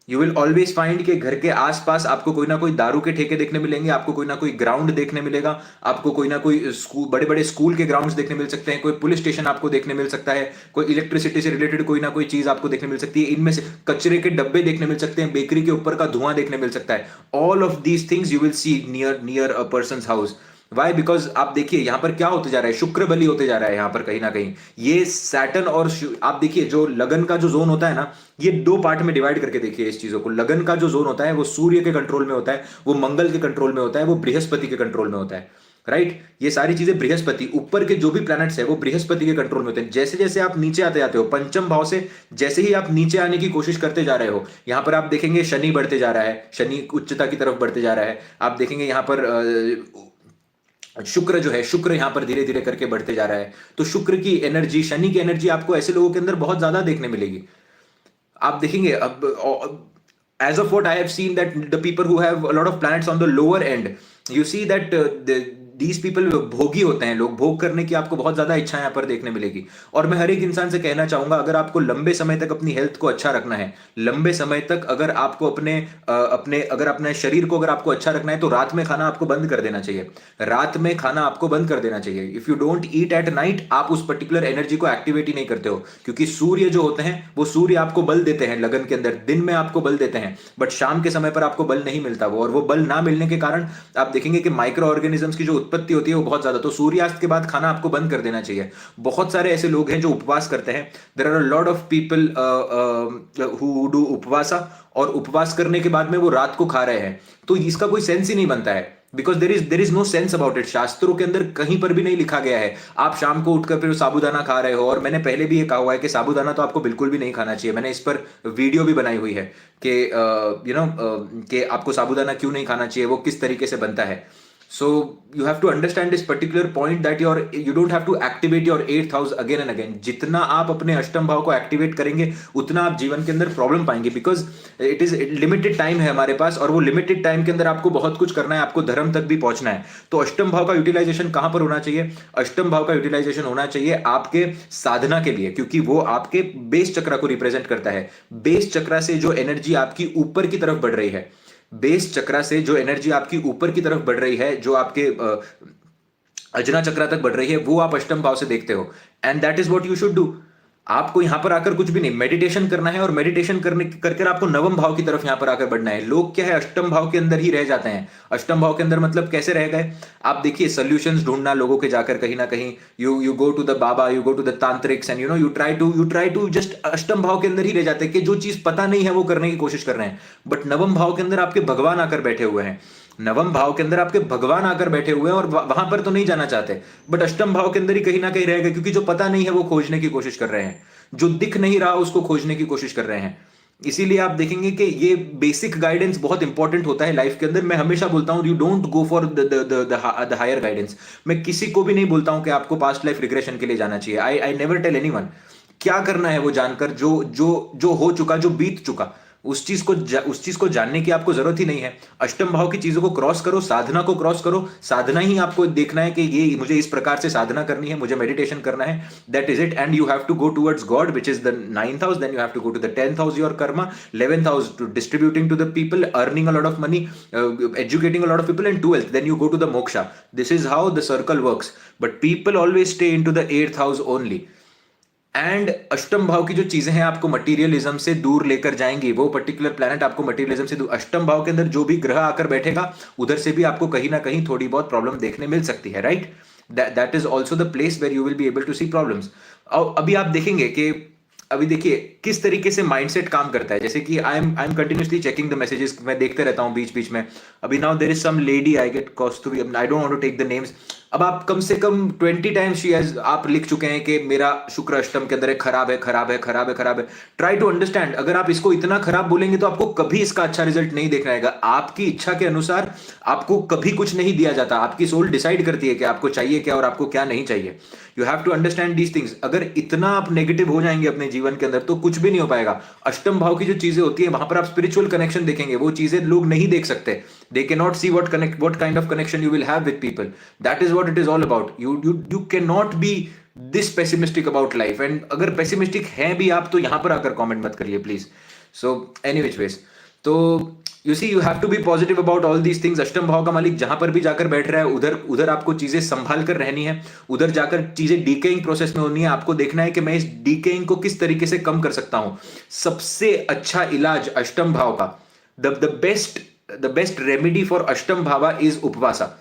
You will always find के घर के आसपास आपको कोई ना कोई दारू के ठेके देखने मिलेंगे, आपको कोई ना कोई ग्राउंड देखने मिलेगा, आपको कोई ना कोई स्कूल, बड़े बड़े स्कूल के ग्राउंड्स देखने मिल सकते हैं, कोई पुलिस स्टेशन आपको देखने मिल सकता है, कोई इलेक्ट्रिसिटी से रिलेटेड कोई ना कोई चीज आपको देखने मिल सकती है। इनमें से कचरे के डब्बे देखने मिल सकते हैं, बेकरी के ऊपर का धुआं देखने मिल सकता है। All of these things you will see near a person house. Why? Because आप देखिए यहां पर क्या होते जा रहा है, शुक्र बली होते जा रहा है यहां पर कहीं ना कहीं। ये सैटर्न और आप देखिए जो लगन का जो जोन होता है ना, ये दो पार्ट में डिवाइड करके देखिए इस चीजों को। लगन का जो जोन होता है वो सूर्य के कंट्रोल में होता है, वो मंगल के कंट्रोल में होता है, वो बृहस्पति के कंट्रोल में होता है, राइट? ये सारी चीजें बृहस्पति, ऊपर के जो भी प्लैनेट्स है वो बृहस्पति के कंट्रोल में होते हैं। जैसे जैसे आप नीचे आते जाते हो पंचम भाव से, जैसे ही आप नीचे आने की कोशिश करते जा रहे हो, यहां पर आप देखेंगे शनि बढ़ते जा रहा है, शनि उच्चता की तरफ बढ़ते जा रहा है। आप देखेंगे यहां पर शुक्र जो है, शुक्र यहां पर धीरे धीरे करके बढ़ते जा रहा है। तो शुक्र की एनर्जी, शनि की एनर्जी आपको ऐसे लोगों के अंदर बहुत ज्यादा देखने मिलेगी। आप देखेंगे अब as of what I have seen that the people who have a lot of planets on the lower end, you see that these people भोगी होते हैं, लोग भोग करने की आपको बहुत ज्यादा इच्छा यहाँ पर देखने मिलेगी। और मैं हर एक इंसान से कहना चाहूंगा, अगर आपको लंबे समय तक अपनी हेल्थ को अच्छा रखना है, लंबे समय तक अगर आपको अगर अपने शरीर को अगर आपको अच्छा रखना है, तो रात में खाना आपको बंद कर देना चाहिए। रात में खाना आपको बंद कर देना चाहिए। If you don't eat at night, आप उस पर्टिकुलर एनर्जी को एक्टिवेट ही नहीं करते हो, क्योंकि सूर्य जो होते हैं वो सूर्य आपको बल देते हैं लगन के अंदर, दिन में आपको बल देते हैं, बट शाम के समय पर आपको बल नहीं मिलता वो। और वो बल ना मिलने के कारण आप देखेंगे कि माइक्रो ऑर्गेनिजम्स की जो उत्पत्ति होती है वो बहुत ज्यादा। तो सूर्यास्त के बाद खाना आपको बंद कर देना चाहिए। बहुत सारे ऐसे लोग हैं जो उपवास करते हैं। There are a lot of people who do उपवासा, और उपवास करने के बाद में वो रात को खा रहे हैं, तो इसका कोई सेंस ही नहीं बनता है। Because there is no sense about it. शास्त्रों के अंदर कहीं पर भी नहीं लिखा गया है आप शाम को उठकर फिर साबूदाना खा रहे हो। और मैंने पहले भी ये कहा हुआ है कि साबूदाना तो आपको बिल्कुल भी नहीं खाना चाहिए। मैंने इस पर वीडियो भी बनाई हुई है कि कि आपको साबूदाना क्यों नहीं खाना चाहिए, वो किस तरीके से बनता है। So you have to understand this particular point that you don't have to activate your eighth house again and again। जितना आप अपने अष्टम भाव को एक्टिवेट करेंगे उतना आप जीवन के अंदर प्रॉब्लम पाएंगे, because it is limited time है हमारे पास, और वो लिमिटेड टाइम के अंदर आपको बहुत कुछ करना है, आपको धर्म तक भी पहुंचना है। तो अष्टम भाव का यूटिलाइजेशन कहां पर होना चाहिए? अष्टम भाव का यूटिलाइजेशन होना चाहिए आपके साधना के लिए, क्योंकि वो आपके बेस चक्र को रिप्रेजेंट करता है। बेस चक्र से जो एनर्जी आपकी ऊपर की तरफ बढ़ रही है, बेस चक्र से जो एनर्जी आपकी ऊपर की तरफ बढ़ रही है, जो आपके अजना चक्र तक बढ़ रही है, वो आप अष्टम भाव से देखते हो। And that is what you should do. आपको यहां पर आकर कुछ भी नहीं, मेडिटेशन करना है, और मेडिटेशन करने करके आपको नवम भाव की तरफ यहां पर आकर बढ़ना है। लोग क्या है, अष्टम भाव के अंदर ही रह जाते हैं। अष्टम भाव के अंदर मतलब कैसे रह गए? आप देखिए, सॉल्यूशंस ढूंढना लोगों के जाकर कहीं ना कहीं, यू गो टू द बाबा, यू गो टू द तांत्रिक्स, and you try to just अष्टम भाव के अंदर ही रह जाते हैं कि जो चीज पता नहीं है वो करने की कोशिश कर रहे हैं। बट नवम भाव के अंदर आपके भगवान आकर बैठे हुए हैं। नवम भाव के अंदर आपके भगवान आकर बैठे हुए हैं, और वहां पर तो नहीं जाना चाहते, बट अष्टम भाव के अंदर ही कहीं ना कहीं रह गए, क्योंकि जो पता नहीं है वो खोजने की कोशिश कर रहे हैं, जो दिख नहीं रहा उसको खोजने की कोशिश कर रहे हैं। इसीलिए आप देखेंगे कि ये बेसिक गाइडेंस बहुत इंपॉर्टेंट होता है लाइफ के अंदर। मैं हमेशा बोलता हूं, you don't go for the higher guidance. मैं किसी को भी नहीं बोलता हूं कि आपको पास्ट लाइफ रिग्रेशन के लिए जाना चाहिए। I never tell anyone. क्या करना है वो जानकर, जो जो जो हो चुका, जो बीत चुका, उस चीज को जानने की आपको जरूरत ही नहीं है। अष्टम भाव की चीजों को क्रॉस करो, साधना को क्रॉस करो। साधना ही आपको देखना है कि ये मुझे इस प्रकार से साधना करनी है, मुझे मेडिटेशन करना है, that is it. And you have to go towards God, which is the 9th house. Then you have to go to the 10th house, your karma. 11th house to distributing to the people, earning a lot of money, educating a lot of people, and 12th then you go to the moksha. This is how the circle works. But people always stay in to the 8th house only. And अष्टम भाव की जो चीजें हैं आपको materialism से दूर लेकर जाएंगी। वो पर्टिकुलर प्लैनेट आपको मटीरियलिज्म से दूर, अष्टम भाव के अंदर जो भी ग्रह आकर बैठेगा उधर से भी आपको कहीं ना कहीं थोड़ी बहुत प्रॉब्लम देखने मिल सकती है, right? That is also the place where you will be able to see problems. अभी आप देखेंगे कि अभी देखिए किस तरीके से माइंडसेट काम करता है। जैसे कि I am continuously checking the messages, मैं देखते रहता हूं बीच बीच में। अभी now there is some lady, I get cost to be, I don't want to take the names. अब आप कम से कम 20 टाइम्स आप लिख चुके हैं कि मेरा शुक्र अष्टम के अंदर है, खराब है, खराब है, खराब है, खराब है। ट्राई टू अंडरस्टैंड, अगर आप इसको इतना खराब बोलेंगे तो आपको कभी इसका अच्छा रिजल्ट नहीं देखना आएगा। आपकी इच्छा के अनुसार आपको कभी कुछ नहीं दिया जाता। आपकी सोल डिसाइड करती है कि आपको चाहिए क्या और आपको क्या नहीं चाहिए। You have to understand these things. अगर इतना आप नेगेटिव हो जाएंगे अपने जीवन के अंदर तो कुछ भी नहीं हो पाएगा। अष्टम भाव की जो चीजें होती है वहां पर आप स्पिरिचुअल कनेक्शन देखेंगे, वो चीजें लोग नहीं देख सकते। They can not see what kind of connection you will have with people. That is what it is all about. You cannot be this pessimistic about life. And अगर pessimistic हैं भी आप तो यहां पर आकर comment मत करिए please. So any which ways, तो you see you have to be positive about all these things। अष्टम भाव का मालिक जहां पर भी जाकर बैठ रहा है उधर उधर आपको चीजें संभाल कर रहनी है। उधर जाकर चीजें डीकेइंग प्रोसेस में होनी है। आपको देखना है कि मैं इस डीकेइंग को किस तरीके से कम कर सकता हूं। सबसे अच्छा इलाज अष्टम भाव का, द बेस्ट रेमेडी फॉर अष्टम भावा इज उपवासा।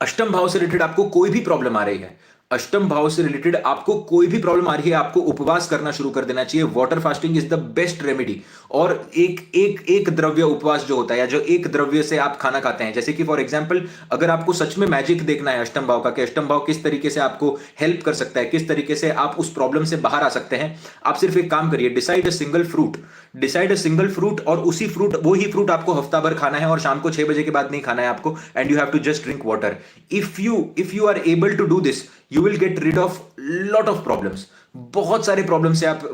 अष्टम भाव से रिलेटेड आपको कोई भी प्रॉब्लम आ रही है, अष्टम भाव से रिलेटेड आपको कोई भी प्रॉब्लम आ रही है, आपको उपवास करना शुरू कर देना चाहिए। Water fasting is the best remedy. और एक द्रव्य उपवास जो होता है, या जो एक द्रव्य से आप खाना खाते हैं, जैसे कि फॉर एग्जांपल अगर आपको सच में मैजिक देखना है अष्टम भाव का, कि अष्टम भाव किस तरीके से आपको हेल्प कर सकता है, किस तरीके से आप उस प्रॉब्लम से बाहर आ सकते हैं, आप सिर्फ एक काम करिए, डिसाइड अ सिंगल फ्रूट, और उसी फ्रूट, वो ही फ्रूट आपको हफ्ता भर खाना है, और शाम को 6 बजे के बाद नहीं खाना है आपको। And you have to just drink water. If you are able to do this, you will get rid of lot of problems. बहुत सारे प्रॉब्लम से आप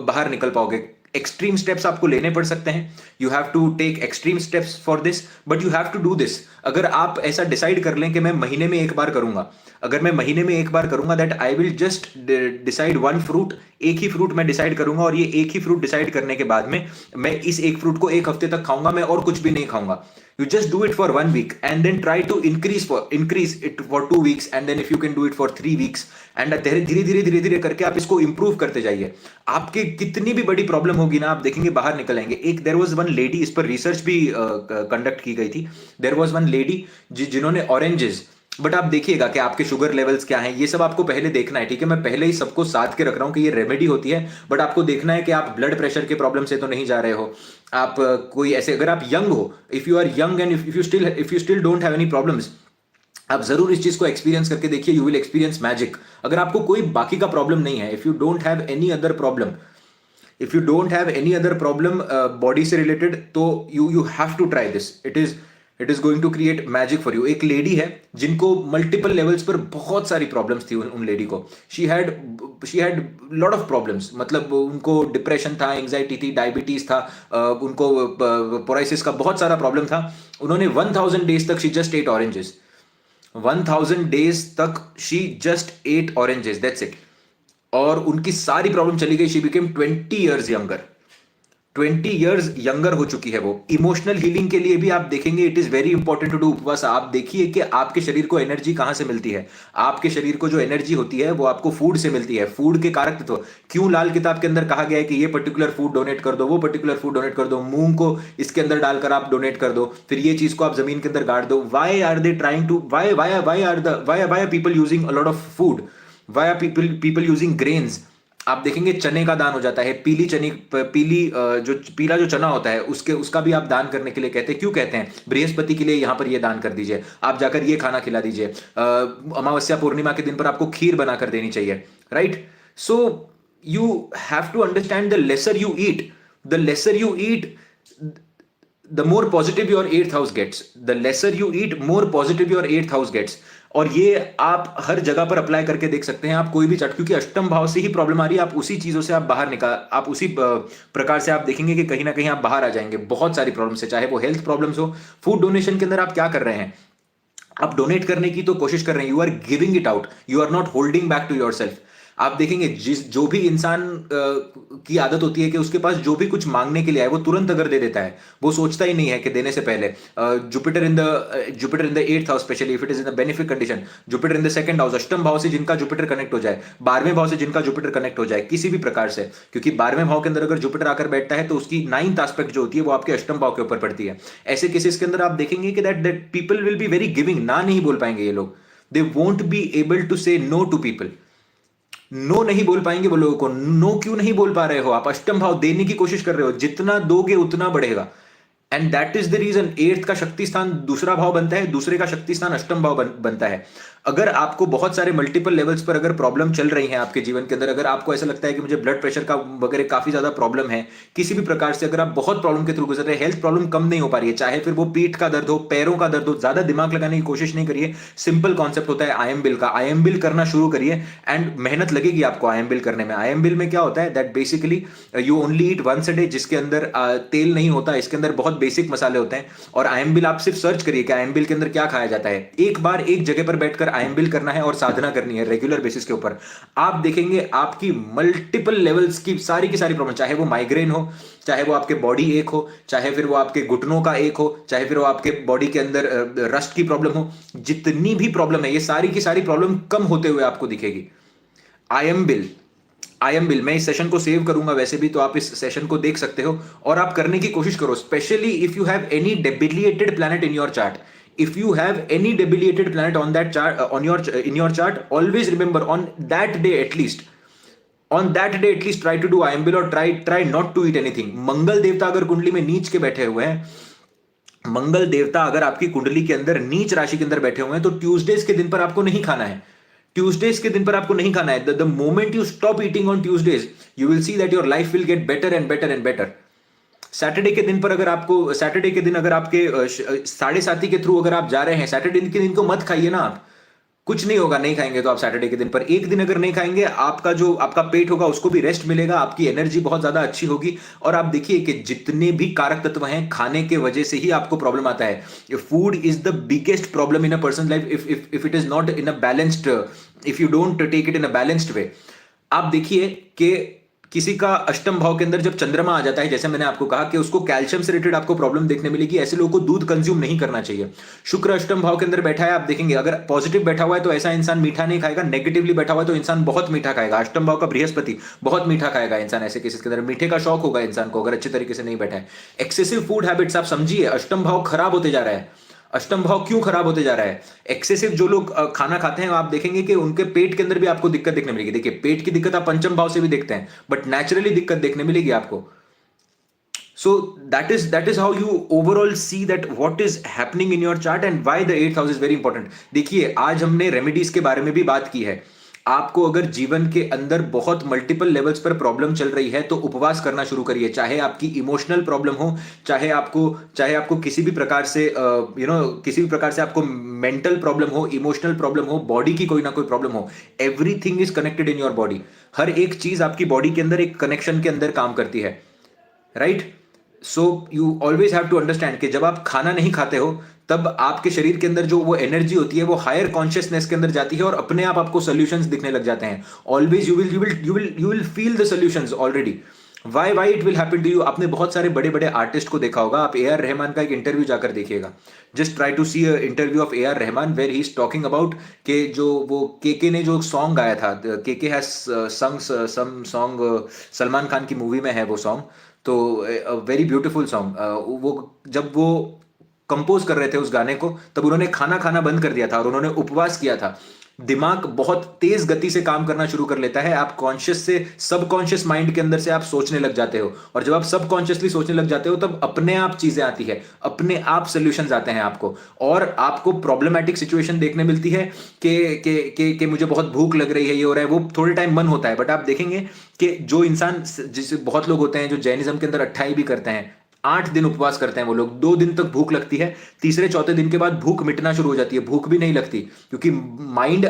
बाहर निकल पाओगे। एक्सट्रीम स्टेप्स आपको लेने पड़ सकते हैं, you have to take extreme steps for this, but you have to do this. अगर आप ऐसा डिसाइड कर लें कि मैं महीने में एक बार करूंगा, अगर मैं महीने में एक बार करूंगा, that I will just decide one fruit, एक ही फ्रूट मैं डिसाइड करूंगा, और ये एक ही फ्रूट डिसाइड करने के बाद में मैं इस एक फ्रूट को एक हफ्ते तक खाऊंगा, मैं और कुछ भी नहीं खाऊंगा। You just do it for 1 week and then try to increase it for 2 weeks, and then if you can do it for 3 weeks, and धीरे धीरे करके आप इसको इंप्रूव करते जाइए। आपके कितनी भी बड़ी प्रॉब्लम होगी ना, आप देखेंगे बाहर निकल आएंगे। एक देयर वाज वन लेडी, इस पर रिसर्च भी कंडक्ट की गई थी। देयर वाज वन लेडी जिन्होंने ऑरेंजेस बट आप देखिएगा कि आपके शुगर लेवल्स क्या हैं, ये सब आपको पहले देखना है, ठीक है। मैं पहले ही सबको साथ के रख रहा हूं कि ये रेमेडी होती है, बट आपको देखना है कि आप ब्लड प्रेशर के प्रॉब्लम से तो नहीं जा रहे हो। आप कोई ऐसे, अगर आप यंग हो, if you are young and if you still don't have any problems, आप जरूर इस चीज को एक्सपीरियंस करके देखिए, यू विल एक्सपीरियंस मैजिक। अगर आपको कोई बाकी का प्रॉब्लम नहीं है, if you don't have any other problem, if you don't have any other problem body से रिलेटेड, तो you have to try this. It is going to create magic for you. एक लेडी है जिनको multiple levels पर बहुत सारी problems थी, उन लेडी को, she had lot of problems, मतलब उनको डिप्रेशन था, एंग्जाइटी थी, डायबिटीज था, उनको पोराइसिस का बहुत सारा प्रॉब्लम था। उन्होंने 1000 डेज तक she just ate oranges. 1000 days तक she just ate oranges, that's it. और उनकी सारी प्रॉब्लम चली गई। She became 20 years younger. 20 years younger हो चुकी है वो। इमोशनल हीलिंग के लिए भी आप देखेंगे, it is very important to do उपवास। आप देखिए कि आपके शरीर को एनर्जी कहां से मिलती है। आपके शरीर को जो एनर्जी होती है वो आपको फूड से मिलती है। फूड के कारक तत्व, क्यों लाल किताब के अंदर कहा गया है कि ये पर्टिकुलर फूड डोनेट कर दो, वो पर्टिकुलर फूड डोनेट कर दो, मूंग को इसके अंदर डालकर आप डोनेट कर दो, फिर ये चीज को आप जमीन के अंदर गाड़ दो। Why are they trying to, why are people using a lot of food, why are people using grains. आप देखेंगे चने का दान हो जाता है, पीली चने, जो पीला जो चना होता है उसका भी आप दान करने के लिए कहते हैं। क्यों कहते हैं? बृहस्पति के लिए यहां पर ये दान कर दीजिए, आप जाकर ये खाना खिला दीजिए। अमावस्या पूर्णिमा के दिन पर आपको खीर बनाकर देनी चाहिए, right? So you have to understand, the lesser you eat, the more positive your eighth house gets, the lesser you eat, more positive your eighth house gets। और ये आप हर जगह पर अप्लाई करके देख सकते हैं। आप कोई भी चार्ट, क्योंकि अष्टम भाव से ही प्रॉब्लम आ रही है, आप उसी चीजों से आप बाहर निकाल, आप उसी प्रकार से आप देखेंगे कि कहीं ना कहीं आप बाहर आ जाएंगे बहुत सारी प्रॉब्लम से। चाहे वो हेल्थ प्रॉब्लम्स हो, फूड डोनेशन के अंदर आप क्या कर रहे हैं? आप डोनेट करने की तो कोशिश कर रहे हैं, you are giving it out, you are not holding back to yourself. आप देखेंगे जो भी इंसान की आदत होती है कि उसके पास जो भी कुछ मांगने के लिए आए वो तुरंत अगर दे देता है, वो सोचता ही नहीं है कि देने से पहले। Jupiter in the eighth house, specially if it is in the benefic condition, Jupiter in the second house, अष्टम भाव से जिनका जुपिटर कनेक्ट हो जाए, 12वें भाव से जिनका जुपिटर कनेक्ट हो जाए किसी भी प्रकार से, क्योंकि 12वें भाव के अंदर अगर जुपिटर आकर बैठता है तो उसकी 9th एस्पेक्ट जो होती है वो आपके अष्टम भाव के ऊपर पड़ती है। ऐसे केसेस के अंदर आप देखेंगे कि that people will be very giving, ना नहीं बोल पाएंगे ये लोग। They won't be able to say no to people. No नहीं बोल पाएंगे वो लोगों को। नो क्यों नहीं बोल पा रहे हो? आप अष्टम भाव देने की कोशिश कर रहे हो, जितना दोगे उतना बढ़ेगा। And that is the reason eighth का शक्ति स्थान दूसरा भाव बनता है, दूसरे का शक्ति स्थान अष्टम भाव बनता है। अगर आपको बहुत सारे मल्टीपल लेवल्स पर अगर प्रॉब्लम चल रही है आपके जीवन के अंदर, अगर आपको ऐसा लगता है कि मुझे ब्लड प्रेशर का वगैरह काफी ज्यादा प्रॉब्लम है, किसी भी प्रकार से अगर आप बहुत प्रॉब्लम के थ्रू गुजर रहे हैं, हेल्थ प्रॉब्लम कम नहीं हो पा रही है, चाहे फिर वो पीठ का दर्द हो, पैरों का दर्द हो, ज्यादा दिमाग लगाने की कोशिश नहीं करिए। सिंपल कॉन्सेप्ट होता है आई एम बिल का। आई एम बिल करना शुरू करिए एंड मेहनत लगेगी आपको आई एम बिल करने में। आई एम बिल में क्या होता है, that basically you only eat once a day, जिसके अंदर तेल नहीं होता, इसके अंदर बहुत बेसिक मसाले होते हैं। और आई एम बिल आप सिर्फ सर्च करिए कि आई एम बिल के अंदर क्या खाया जाता है। एक बार एक जगह पर बैठकर आई एम बिल करना है और साधना करनी है रेगुलर बेसिस के ऊपर। आप देखेंगे आपकी मल्टीपल लेवल्स की सारी प्रॉब्लम, चाहे वो माइग्रेन हो, चाहे वो आपके बॉडी एक हो, चाहे फिर वो आपके घुटनों का एक हो, चाहे फिर वो आपके बॉडी के अंदर रस्ट की प्रॉब्लम हो, जितनी भी प्रॉब्लम है, ये सारी की सारी प्रॉब्लम कम होते हुए आपको दिखेगी। आई एम बिल मैं इस सेशन को सेव करूंगा वैसे भी, तो आप इस सेशन को देख सकते हो और आप करने की कोशिश करो, specially if you have any debilitated planet in your chart. If you have any debilitated planet on that chart, in your chart, always remember on that day at least, try to do IMBIL or try not to eat anything। मंगल देवता अगर कुंडली में नीच के बैठे हुए हैं, मंगल देवता अगर आपकी कुंडली के अंदर नीच राशि के अंदर बैठे हुए हैं, तो ट्यूसडेज के दिन पर आपको नहीं खाना है। ट्यूसडेज के दिन पर आपको नहीं खाना है। The moment you stop eating on Tuesdays, you will see that your life will get better and better and better. Saturday के दिन पर अगर आपको, सैटरडे के दिन अगर आपके साढ़े साथी के थ्रू अगर आप जा रहे हैं, सैटरडे के दिन को मत खाइए ना आप, कुछ नहीं होगा नहीं खाएंगे तो। आप सैटरडे के दिन पर एक दिन अगर नहीं खाएंगे, आपका जो आपका पेट होगा उसको भी रेस्ट मिलेगा, आपकी एनर्जी बहुत ज्यादा अच्छी होगी। और आप देखिए कि जितने भी कारक तत्व हैं, खाने के वजह से ही आपको प्रॉब्लम आता है। Food is the biggest problem in a person life if it is not in a balanced, if you don't take it in a balanced way. आप देखिए कि किसी का अष्टम भाव के अंदर जब चंद्रमा आ जाता है, जैसे मैंने आपको कहा कि उसको कैल्शियम से रिलेटेड आपको प्रॉब्लम देखने मिलेगी। ऐसे लोगों को दूध कंज्यूम नहीं करना चाहिए। शुक्र अष्टम भाव के अंदर बैठा है, आप देखेंगे अगर पॉजिटिव बैठा हुआ है तो ऐसा इंसान मीठा नहीं खाएगा, नेगेटिवली बैठा हुआ है तो इंसान बहुत मीठा खाएगा। अष्टम भाव का बृहस्पति बहुत मीठा खाएगा इंसान। ऐसे केसेस के अंदर मीठे का शौक होगा इंसान को, अगर अच्छे तरीके से नहीं बैठा है। एक्सेसिव फूड हैबिट्स, आप समझिए अष्टम भाव खराब होते जा रहा है। अष्टम भाव क्यों खराब होते जा रहा है? एक्सेसिव जो लोग खाना खाते हैं आप देखेंगे कि उनके पेट के अंदर भी आपको दिक्कत देखने मिलेगी। देखिए पेट की दिक्कत आप पंचम भाव से भी देखते हैं, बट नेचुरली दिक्कत देखने मिलेगी आपको। So that is how you overall see that what is happening in your chart and why the 8th house is very important. देखिए आज हमने रेमेडीज के बारे में भी बात की है। आपको अगर जीवन के अंदर बहुत मल्टीपल लेवल्स पर प्रॉब्लम चल रही है तो उपवास करना शुरू करिए। चाहे आपकी इमोशनल प्रॉब्लम हो, चाहे आपको किसी भी प्रकार से किसी भी प्रकार से आपको मेंटल प्रॉब्लम हो, इमोशनल प्रॉब्लम हो, बॉडी की कोई ना कोई प्रॉब्लम हो, everything is connected in your body. हर एक चीज आपकी बॉडी के अंदर एक कनेक्शन के अंदर काम करती है, right? So you always have to understand कि जब आप खाना नहीं खाते हो तब आपके शरीर के अंदर जो वो एनर्जी होती है वो हायर कॉन्शियसनेस के अंदर जाती है और अपने आप आपको सॉल्यूशंस दिखने लग जाते हैं। Always you will feel the solutions already. Why it will happen to you? आपने बहुत सारे बड़े बड़े आर्टिस्ट को देखा होगा। आप ए आर रहमान का एक इंटरव्यू जाकर देखिएगा। Just try to see a interview of A R Rahman where he is talking about के जो वो के ने जो सॉन्ग गाया था, के हैज संग सम सॉन्ग, सलमान खान की मूवी में है वो सॉन्ग, तो वेरी ब्यूटीफुल सॉन्ग। वो जब वो कंपोज कर रहे थे उस गाने को तब उन्होंने खाना खाना बंद कर दिया था और उन्होंने उपवास किया था। दिमाग बहुत तेज गति से काम करना शुरू कर लेता है। आप कॉन्शियस से सबकॉन्शियस माइंड के अंदर से आप सोचने लग जाते हो और जब आप सबकॉन्शियसली सोचने लग जाते हो तब अपने आप चीजें आती है, अपने आप सॉल्यूशंस आते हैं आपको और आपको प्रॉब्लमैटिक सिचुएशन देखने मिलती है कि मुझे बहुत भूख लग रही है, ये हो रहा है, वो थोड़े टाइम मन होता है। बट आप देखेंगे कि जो इंसान, जिसे बहुत लोग होते हैं जो जैनिज्म के अंदर 28 भी करते हैं, 8 दिन उपवास करते हैं वो लोग, 2 दिन तक भूख लगती है, तीसरे चौथे दिन के बाद भूख मिटना शुरू हो जाती है, भूख भी नहीं लगती क्योंकि माइंड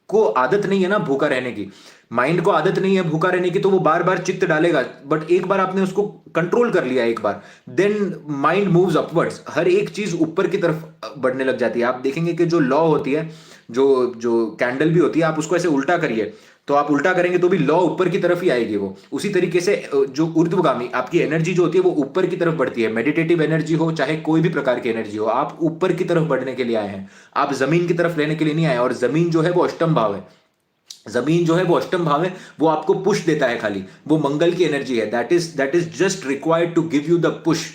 को आदत नहीं है ना भूखा रहने की। माइंड को आदत नहीं है भूखा रहने की तो वो बार बार चित्त डालेगा, बट एक बार आपने उसको कंट्रोल कर लिया एक बार, देन माइंड मूव्स अपवर्ड्स। हर एक चीज ऊपर की तरफ बढ़ने लग जाती है। आप देखेंगे कि जो लॉ होती है, जो जो कैंडल भी होती है, आप उसको ऐसे उल्टा करिए तो आप उल्टा करेंगे तो भी लॉ ऊपर की तरफ ही आएगी। वो उसी तरीके से जो ऊर्ध्वगामी आपकी एनर्जी जो होती है वो ऊपर की तरफ बढ़ती है। मेडिटेटिव एनर्जी हो चाहे कोई भी प्रकार की एनर्जी हो, आप ऊपर की तरफ बढ़ने के लिए आए हैं, आप जमीन की तरफ लेने के लिए नहीं आए। और जमीन जो है वो अष्टम भाव है, जमीन जो है वो अष्टम भाव है, वो आपको पुश देता है, खाली वो मंगल की एनर्जी है। That is just required to give you the push.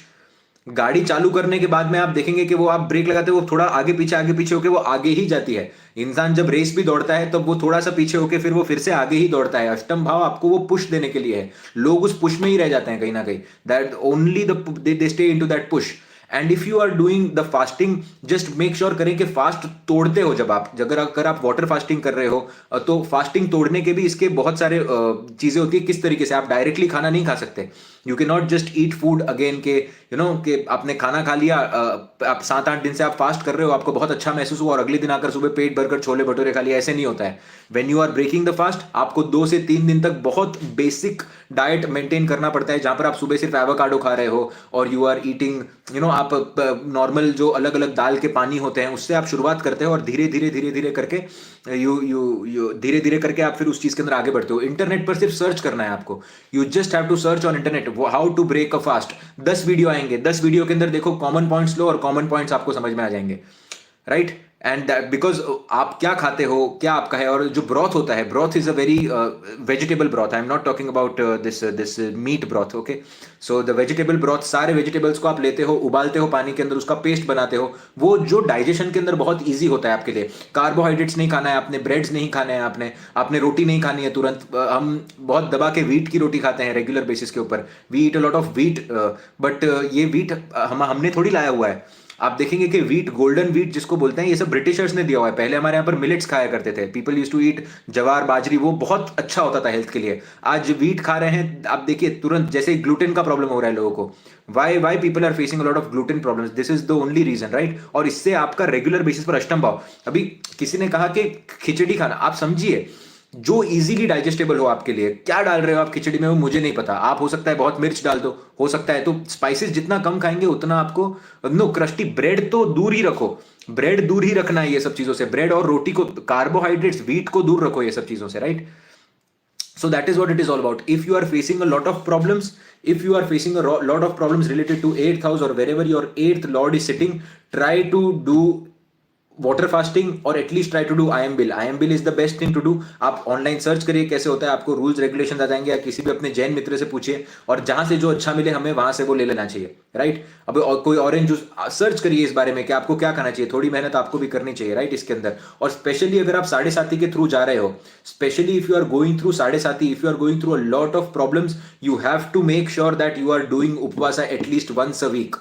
गाड़ी चालू करने के बाद में आप देखेंगे कि वो आप ब्रेक लगाते हो वो थोड़ा आगे पीछे होके वो आगे ही जाती है। इंसान जब रेस भी दौड़ता है तब वो थोड़ा सा पीछे होके फिर वो फिर से आगे ही दौड़ता है। अष्टम भाव आपको वो पुश देने के लिए है। लोग उस पुश में ही रह जाते हैं कहीं ना कहीं, that only they stay into that push. And if you are doing the fasting, just make sure करें कि फास्ट तोड़ते हो। जब आप अगर आप वाटर फास्टिंग कर रहे हो तो फास्टिंग तोड़ने के भी इसके बहुत सारे चीजें होती है। किस तरीके से आप डायरेक्टली खाना नहीं खा सकते, you can not just eat food again के कि आपने खाना खा लिया, आप 7-8 दिन से आप फास्ट कर रहे हो, आपको बहुत अच्छा महसूस हुआ और अगले दिन आकर सुबह पेट भरकर छोले भटूरे खा लिया, ऐसे नहीं होता है। When you are breaking the fast, आपको 2 से 3 दिन तक बहुत बेसिक डाइट मेंटेन करना पड़ता है, जहां पर आप सुबह सिर्फ एवोकाडो खा रहे हो और यू आर ईटिंग आप नॉर्मल जो अलग अलग दाल के पानी होते हैं उससे आप शुरुआत करते हो और धीरे धीरे करके धीरे धीरे करके आप फिर उस चीज के अंदर आगे बढ़ते हो। इंटरनेट पर सिर्फ सर्च करना है आपको, you just have to search on internet how to break a fast. 10 video आएंगे, 10 वीडियो के अंदर देखो, कॉमन पॉइंट्स लो और कॉमन पॉइंट्स आपको समझ में आ जाएंगे, राइट? एंड बिकॉज आप क्या खाते हो, क्या आपका है। और जो ब्रॉथ होता है, broth is a very vegetable broth, I am not talking about this meat broth, okay? So the vegetable broth, सारे वेजिटेबल्स को आप लेते हो, उबालते हो पानी के अंदर, उसका पेस्ट बनाते हो, वो जो डाइजेशन के अंदर बहुत ईजी होता है आपके लिए। कार्बोहाइड्रेट्स नहीं खाना है आपने, ब्रेड्स नहीं खाने हैं आपने रोटी नहीं खानी है तुरंत। हम बहुत दबा के व्हीट की रोटी खाते हैं रेगुलर बेसिस के ऊपर, we eat a lot of wheat, but ये व्हीट हमने थोड़ी लाया हुआ है। आप देखेंगे कि व्हीट, गोल्डन व्हीट जिसको बोलते हैं, ये सब ब्रिटिशर्स ने दिया हुआ है। पहले हमारे यहाँ पर मिलेट्स खाया करते थे, पीपल यूज्ड टू ईट जवार बाजरी, वो बहुत अच्छा होता था हेल्थ के लिए। आज व्हीट खा रहे हैं, आप देखिए तुरंत जैसे ग्लूटेन का प्रॉब्लम हो रहा है लोगों को। Why people are facing a lot of gluten problems, this is the only reason, right? और इससे आपका रेगुलर बेसिस पर अष्टम भाव। अभी किसी ने कहा कि खिचड़ी खाना, आप समझिए जो इजीली डाइजेस्टेबल हो आपके लिए, क्या डाल रहे हो आप खिचड़ी में वो मुझे नहीं पता। आप हो सकता है बहुत मिर्च डाल दो, हो सकता है, तो स्पाइसेस जितना कम खाएंगे उतना आपको, नो क्रस्टी ब्रेड तो दूर ही रखो, ब्रेड दूर ही रखना है ये सब चीजों से। ब्रेड और रोटी को, कार्बोहाइड्रेट्स, व्हीट को दूर रखो ये सब चीजों से, right? So that is what it is all about. If you are facing a lot of problems, if you are facing a lot of problems related to 8th house or wherever your 8th lord is sitting, try to do water fasting और at least try to do I am bill is the best thing to do. आप online search करिए कैसे होता है, आपको rules regulation आ जाएंगे, या किसी भी अपने जैन मित्र से पूछिए, और जहां से जो अच्छा मिले हमें वहां से वो ले लेना चाहिए, राइट। अब और कोई ऑरेंज जूस सर्च करिए इस बारे में कि आपको क्या खाना चाहिए, थोड़ी मेहनत आपको भी करनी चाहिए, राइट, इसके अंदर। और स्पेशली अगर आप साढ़े साथी के थ्रू जा रहे हो, specially if you are going through साढ़े साथी, if you are going through a lot of problems, you have to make sure that you are doing उपवासा एटलीस्ट वंस अ वीक।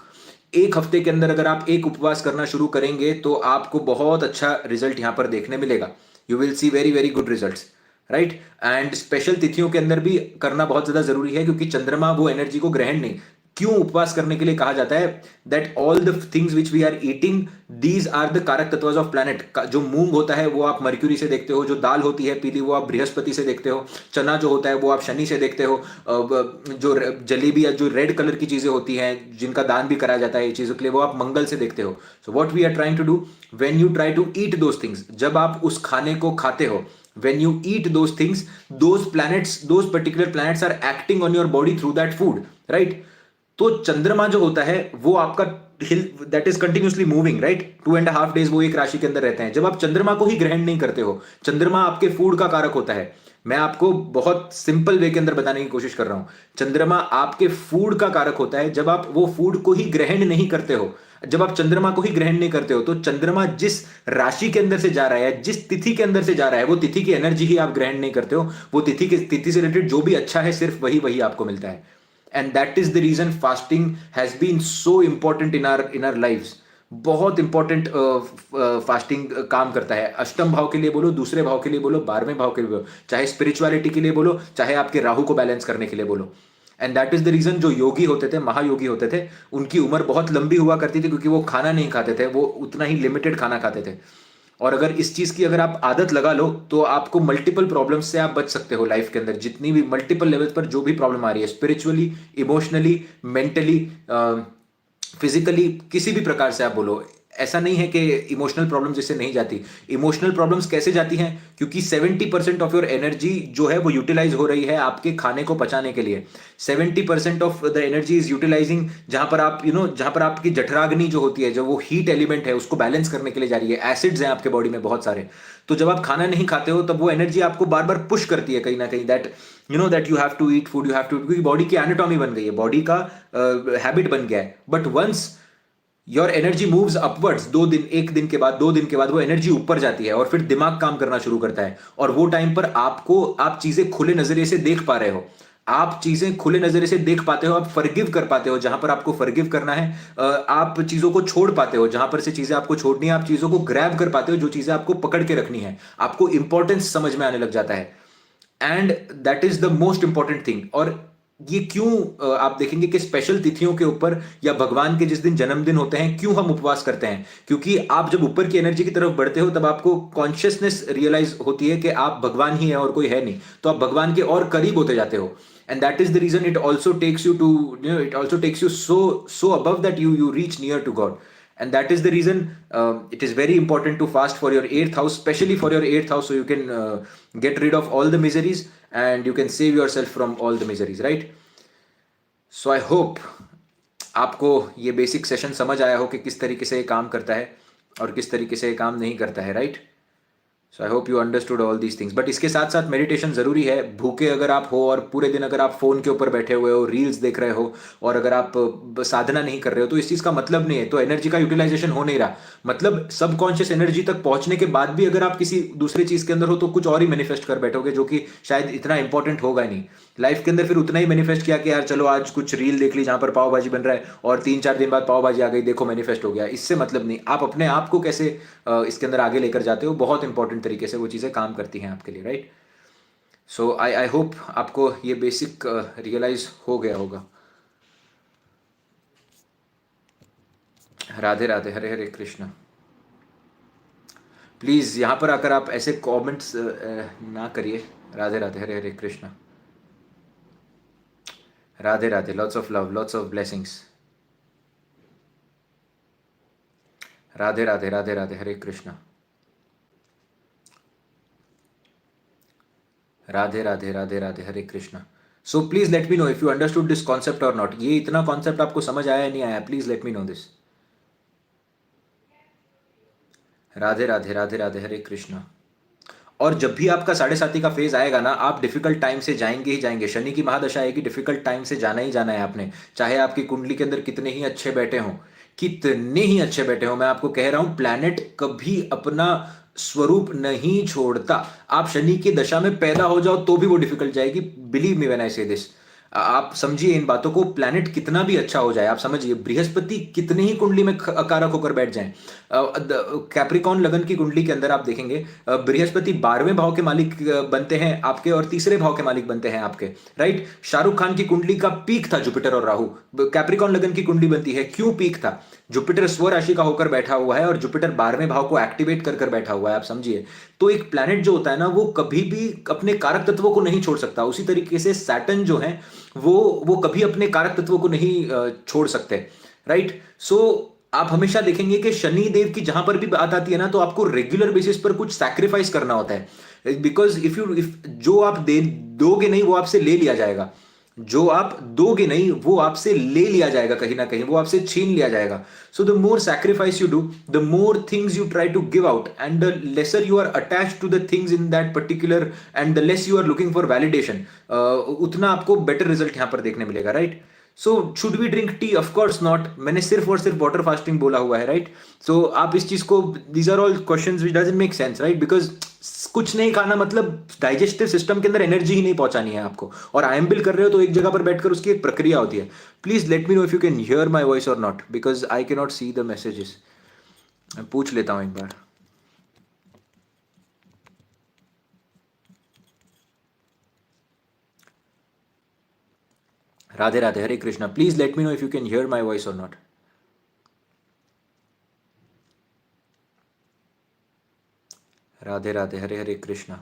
एक हफ्ते के अंदर अगर आप एक उपवास करना शुरू करेंगे तो आपको बहुत अच्छा रिजल्ट यहां पर देखने मिलेगा। You will C very very good results, right. And special तिथियों के अंदर भी करना बहुत ज्यादा जरूरी है, क्योंकि चंद्रमा वो एनर्जी को ग्रहण नहीं, क्यों उपवास करने के लिए कहा जाता है, that all the things which we are eating, these are the कारक तत्व ऑफ प्लैनेट। जो मूंग होता है वो आप मर्क्यूरी से देखते हो, जो दाल होती है पीली वो आप बृहस्पति से देखते हो, चना जो होता है वो आप शनि से देखते हो, जो जलेबी या जो रेड कलर की चीजें होती हैं जिनका दान भी कराया जाता है ये चीजों के लिए, वो आप मंगल से देखते हो। So what we are trying to do, when you try to eat those things, जब आप उस खाने को खाते हो, when you eat those things, those planets, those particular planets are acting on your body through that food, right। तो चंद्रमा जो होता है वो आपका wheel that is continuously moving, right, 2.5 days वो एक राशि के अंदर रहते हैं। जब आप चंद्रमा को ही ग्रहण नहीं करते हो, चंद्रमा आपके फूड का कारक होता है। मैं आपको बहुत सिंपल वे के अंदर बताने की कोशिश कर रहा हूं, चंद्रमा आपके फूड का कारक होता है। जब आप वो फूड को ही ग्रहण नहीं करते हो, जब आप चंद्रमा को ही ग्रहण नहीं करते हो, तो चंद्रमा जिस राशि के अंदर से जा रहा है, जिस तिथि के अंदर से जा रहा है, वो तिथि की एनर्जी ही आप ग्रहण नहीं करते हो। वो तिथि से रिलेटेड जो भी अच्छा है सिर्फ वही वही आपको मिलता है। And that is the reason fasting has been so important in our lives. बहुत इंपॉर्टेंट फास्टिंग काम करता है, अष्टम भाव के लिए बोलो, दूसरे भाव के लिए बोलो, 12वें भाव के लिए बोलो, चाहे स्पिरिचुअलिटी के लिए बोलो, चाहे आपके राहु को बैलेंस करने के लिए बोलो। And that is the reason जो योगी होते थे, महायोगी होते थे, उनकी उम्र बहुत लंबी हुआ करती थी, क्योंकि वो खाना नहीं खाते थे, वो उतना ही लिमिटेड खाना खाते थे। और अगर इस चीज की अगर आप आदत लगा लो तो आपको मल्टीपल प्रॉब्लम्स से आप बच सकते हो लाइफ के अंदर, जितनी भी मल्टीपल लेवल्स पर जो भी प्रॉब्लम आ रही है, स्पिरिचुअली, इमोशनली, मेंटली, फिजिकली, किसी भी प्रकार से आप बोलो। ऐसा नहीं है कि इमोशनल प्रॉब्लम जिससे नहीं जाती। इमोशनल प्रॉब्लम्स कैसे जाती हैं, क्योंकि 70% ऑफ योर एनर्जी जो है वो यूटिलाइज हो रही है आपके खाने को पचाने के लिए। 70% of the energy is utilising, जहां पर आप जहां पर आपकी जठराग्नि जो होती है, जो वो हीट एलिमेंट है, उसको बैलेंस करने के लिए जा रही है। एसिड्स हैं आपके बॉडी में बहुत सारे। तो जब आप खाना नहीं खाते हो तब वो एनर्जी आपको बार बार पुश करती है कहीं ना कहीं, that you have to eat food, you have to, क्योंकि बॉडी की एनाटॉमी बन गई है, बॉडी का हैबिट बन गया है। But once your energy moves upwards, 2 दिन, 1 दिन के बाद, 2 दिन के बाद वो एनर्जी ऊपर जाती है और फिर दिमाग काम करना शुरू करता है। और वो टाइम पर आप चीजें खुले नजरिए से देख पा रहे हो, आप चीजें खुले नजरिए से देख पाते हो, आप फॉरगिव कर पाते हो जहां पर आपको फॉरगिव करना है, आप चीजों को छोड़ पाते हो जहां पर से चीजें आपको छोड़नी है, आप चीजों को ग्रैब कर पाते हो जो चीजें आपको पकड़ के रखनी है, आपको इंपॉर्टेंस समझ में आने लग जाता है। And that is the most important thing. और ये क्यों आप देखेंगे कि स्पेशल तिथियों के ऊपर या भगवान के जिस दिन जन्मदिन होते हैं, क्यों हम उपवास करते हैं, क्योंकि आप जब ऊपर की एनर्जी की तरफ बढ़ते हो तब आपको कॉन्शियसनेस रियलाइज होती है कि आप भगवान ही हैं और कोई है नहीं, तो आप भगवान के और करीब होते जाते हो। And that is the reason it also takes you to, it also takes you so above that you reach near to God. And that is the reason it is very important to fast for your 8th house, especially for your 8th house, so you can get rid of all the miseries and you can save yourself from all the miseries, right? So I hope आपको ये basic session समझ आया हो कि किस तरीके से ये काम करता है और किस तरीके से ये काम नहीं करता है, right. So I hope you understood all these things. But इसके साथ साथ मेडिटेशन जरूरी है। भूखे अगर आप हो और पूरे दिन अगर आप फोन के ऊपर बैठे हुए हो, रील्स देख रहे हो, और अगर आप साधना नहीं कर रहे हो, तो इस चीज का मतलब नहीं है, तो एनर्जी का यूटिलाइजेशन हो नहीं रहा। मतलब सबकॉन्शियस एनर्जी तक पहुंचने के बाद भी अगर आप किसी दूसरी चीज के अंदर हो तो कुछ और ही मैनिफेस्ट कर बैठोगे, जो कि शायद इतना इंपॉर्टेंट होगा नहीं लाइफ के अंदर। फिर उतना ही मैनिफेस्ट किया कि यार चलो आज कुछ रील देख ली जहां पर पाव भाजी बन रहा है, और 3-4 दिन बाद पाव भाजी आ गई, देखो मैनिफेस्ट हो गया। इससे मतलब नहीं, आप अपने आप को कैसे इसके अंदर आगे लेकर जाते हो, बहुत इंपॉर्टेंट तरीके से वो चीजें काम करती हैं आपके लिए, राइट। सो आई होप आपको ये बेसिक रियलाइज हो गया होगा। राधे राधे, हरे हरे कृष्ण। प्लीज यहां पर आकर आप ऐसे कमेंट्स ना करिए। Radhe Radhe, Hare Hare Krishna. Radhe Radhe, lots of love, lots of blessings. Radhe Radhe, Radhe Radhe, Hare Krishna. Radhe Radhe, Radhe Radhe, Hare Krishna. So please let me know if you understood this concept or not. ये इतना कॉन्सेप्ट आपको समझ आया या नहीं आया, please let me know this. Radhe Radhe Radhe Radhe, Hare Krishna. और जब भी आपका साढ़े साथी का फेज आएगा ना, आप डिफिकल्ट टाइम से जाएंगे ही जाएंगे। शनि की महादशा आएगी, डिफिकल्ट टाइम से जाना ही जाना है आपने। चाहे आपकी कुंडली के अंदर कितने ही अच्छे बैठे हों, कितने ही अच्छे बैठे हों, मैं आपको कह रहा हूं प्लैनेट कभी अपना स्वरूप नहीं छोड़ता। आप शनि की दशा में पैदा हो जाओ तो भी वो डिफिकल्ट जाएगी, believe me when I say this. आप समझिए इन बातों को, प्लैनेट कितना भी अच्छा हो जाए, आप समझिए बृहस्पति कितनी ही कुंडली में अकारक होकर बैठ जाएं। कैप्रिकॉन लगन की कुंडली के अंदर आप देखेंगे बृहस्पति 12वें भाव के मालिक बनते हैं आपके, और तीसरे भाव के मालिक बनते हैं आपके। राइट, शाहरुख खान की कुंडली का पीक था जुपिटर और राहु, कैप्रिकॉन लगन की कुंडली बनती है। क्यों पीक था? जुपिटर स्व राशि का होकर बैठा हुआ है और जुपिटर 12वें भाव को एक्टिवेट कर कर बैठा हुआ है, आप समझिए। तो एक प्लैनेट जो होता है ना, वो कभी भी अपने कारक तत्वों को नहीं छोड़ सकता। उसी तरीके से सैटर्न जो है वो कभी अपने कारक तत्वों को नहीं छोड़ सकते। राइट, सो आप हमेशा देखेंगे कि शनि देव की जहां पर भी बात आती है ना, तो आपको रेगुलर बेसिस पर कुछ सैक्रिफाइस करना होता है। बिकॉज इफ जो आप दे दोगे नहीं, वो आपसे ले लिया जाएगा। जो आप दोगे नहीं, वो आपसे ले लिया जाएगा, कहीं ना कहीं वो आपसे छीन लिया जाएगा। So the more sacrifice you do, the more things you try to give out, and the lesser you are attach to the things in that particular, and the less you are looking for validation, उतना आपको better result यहां पर देखने मिलेगा। Right, so should we drink tea? Of course not. मैंने सिर्फ और सिर्फ वाटर फास्टिंग बोला हुआ है। राइट, सो आप इस चीज को, these are all questions which doesn't make sense. Right, because कुछ नहीं खाना मतलब डाइजेस्टिव सिस्टम के अंदर एनर्जी ही नहीं पहुंचानी है आपको, और आई एम बिल कर रहे हो तो एक जगह पर बैठकर उसकी एक प्रक्रिया होती है। Please let me know if you can hear my voice or not, because I can not see the messages. मैं पूछ लेता हूं एक बार। Radhe Radhe, Hare Krishna. Please let me know if you can hear my voice or not. Radhe Radhe, Hare Hare Krishna.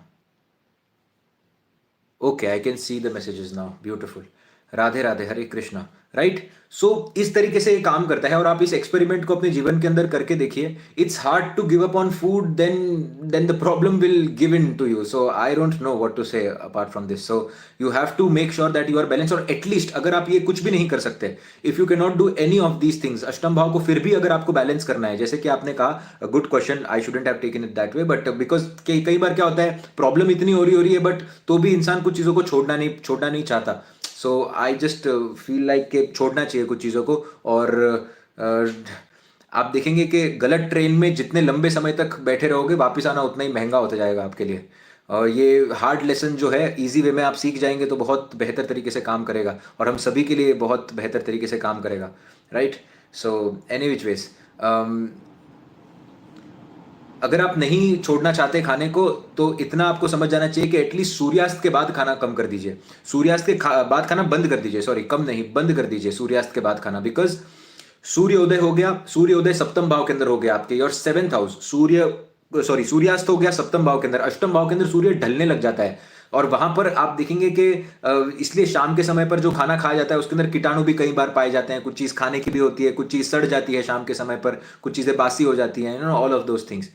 Okay, I can see the messages now, beautiful. Radhe Radhe, Hare Krishna. Right, so इस तरीके से ये काम करता है, और आप इस एक्सपेरिमेंट को अपने जीवन के अंदर करके देखिए। It's hard to give up on food, then the problem will give in to you. So I don't know what to say apart from this. So you have to make sure that you are balance, और at least अगर आप ये कुछ भी नहीं कर सकते, if you can not do any of these things, अष्टम भाव को फिर भी अगर आपको बैलेंस करना है, जैसे कि आपने कहा, good question, I shouldn't have taken it that way, but because कई बार क्या होता है, प्रॉब्लम इतनी हो रही है, बट तो भी इंसान कुछ चीजों को छोड़ना नहीं चाहता। सो आई जस्ट फील लाइक कि छोड़ना चाहिए कुछ चीज़ों को। और आप देखेंगे कि गलत ट्रेन में जितने लंबे समय तक बैठे रहोगे, वापस आना उतना ही महंगा होता जाएगा आपके लिए। और ये हार्ड लेसन जो है, इजी वे में आप सीख जाएंगे तो बहुत बेहतर तरीके से काम करेगा, और हम सभी के लिए बहुत बेहतर तरीके से काम करेगा। Right, so any which veg, अगर आप नहीं छोड़ना चाहते खाने को, तो इतना आपको समझ जाना चाहिए कि एटलीस्ट सूर्यास्त के बाद खाना कम कर दीजिए। सूर्यास्त के बाद खाना बंद कर दीजिए, सॉरी, कम नहीं, बंद कर दीजिए सूर्यास्त के बाद खाना। बिकॉज सूर्योदय हो गया, सूर्योदय सप्तम भाव के अंदर हो गया आपके, और सेवेंथ हाउस, सूर्यास्त हो गया सप्तम भाव के अंदर। अष्टम भाव के अंदर सूर्य ढलने लग जाता है, और वहां पर आप देखेंगे कि इसलिए शाम के समय पर जो खाना खाया जाता है उसके अंदर कीटाणु भी कई बार पाए जाते हैं। कुछ चीज खाने की भी होती है, कुछ चीज सड़ जाती है शाम के समय पर, कुछ चीजें बासी हो जाती हैं, all of those things.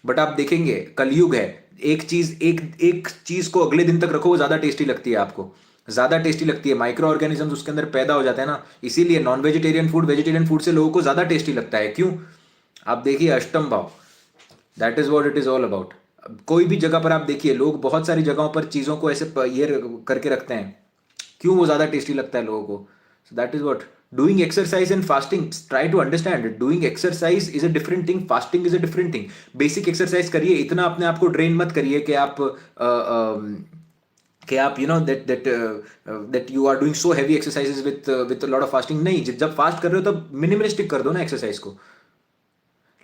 But आप देखेंगे कलयुग है, एक चीज को अगले दिन तक रखो, वो ज्यादा टेस्टी लगती है आपको, ज्यादा टेस्टी लगती है। माइक्रो ऑर्गेनिजम्स उसके अंदर पैदा हो जाते हैं ना, इसीलिए non vegetarian food vegetarian food से लोगों को ज्यादा टेस्टी लगता है। क्यों? आप देखिए अष्टम भाव, that is what it is all about. कोई भी जगह पर आप देखिए, लोग बहुत सारी जगहों पर चीजों को ऐसे ये करके रखते हैं, क्यों? वो ज्यादा टेस्टी लगता है लोगों को। So that is what doing exercise and fasting, try to understand, doing exercise is a different thing, fasting is a different thing. Basic exercise करिए, इतना अपने आप को ड्रेन मत करिए कि आप you know that you are doing so heavy exercises with lot of fasting. नहीं, जब फास्ट कर रहे हो तब मिनिमलिस्टिक कर दो ना एक्सरसाइज को।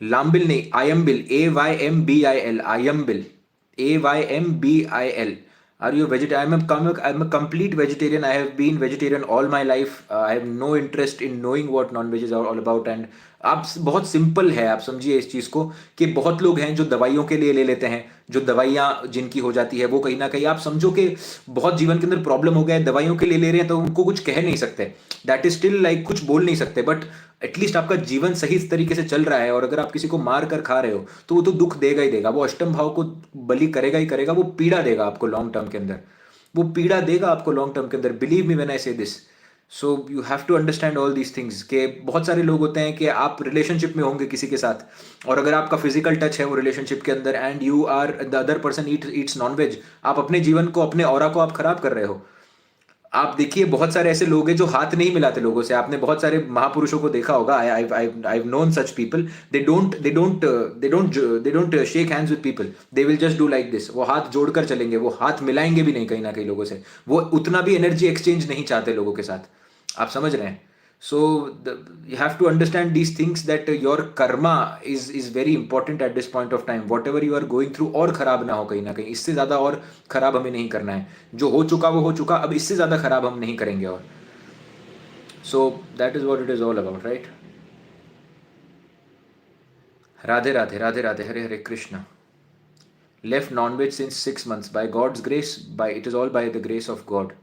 लाम्बिल नहीं, ayambil, AYMBIL, ayambil, AYMBIL। Are you a vegetarian? I'm a complete vegetarian. I have been vegetarian all my life. I have no interest in knowing what non-veg is all about. And आप बहुत simple है, आप समझिए इस चीज़ को, कि बहुत लोग हैं जो दवाइयों के लिए ले लेते हैं, जो दवाइयाँ जिनकी हो जाती है, वो कहीं ना कहीं आप समझो कि बहुत जीवन के अंदर प्रॉब्लम हो गया है, दवाइयों के लिए ले रहे हैं, तो उनको कुछ कह नहीं सकते, दैट इज स्टिल लाइक कुछ बोल नहीं सकते। बट एटलीस्ट आपका जीवन सही तरीके से चल रहा है, और अगर आप किसी को मार कर खा रहे हो तो वो तो दुख देगा ही देगा, वो अष्टम भाव को बलि करेगा ही करेगा, वो पीड़ा देगा आपको लॉन्ग टर्म के अंदर, वो पीड़ा देगा आपको लॉन्ग टर्म के अंदर, believe me when I say this. So you have to understand all these things के बहुत सारे लोग होते हैं कि आप रिलेशनशिप में होंगे किसी के साथ, और अगर आपका फिजिकल टच है वो रिलेशनशिप के अंदर and you are the other person eats non veg, आप अपने जीवन को, अपने ऑरा को आप खराब कर रहे हो। आप देखिए बहुत सारे ऐसे लोग हैं जो हाथ नहीं मिलाते लोगों से, आपने बहुत सारे महापुरुषों को देखा होगा, I known such people, they don't shake hands with people, they will just do like this, वो हाथ जोड़कर चलेंगे, वो हाथ मिलाएंगे भी नहीं कहीं ना कहीं लोगों से, वो उतना भी एनर्जी एक्सचेंज नहीं चाहते लोगों के साथ। आप समझ रहे हैं? So you have to understand these things, that your karma is very important at this point of time, whatever you are going through, और खराब ना हो कहीं ना कहीं, इससे ज़्यादा और खराब हमें नहीं करना है। जो हो चुका वो हो चुका, अब इससे ज़्यादा खराब हम नहीं करेंगे। और so that is what it is all about, right? Radhe Radhe, Radhe Radhe, Hare Hare Krishna. Left non-veg since 6 months by God's grace, by it is all by the grace of God.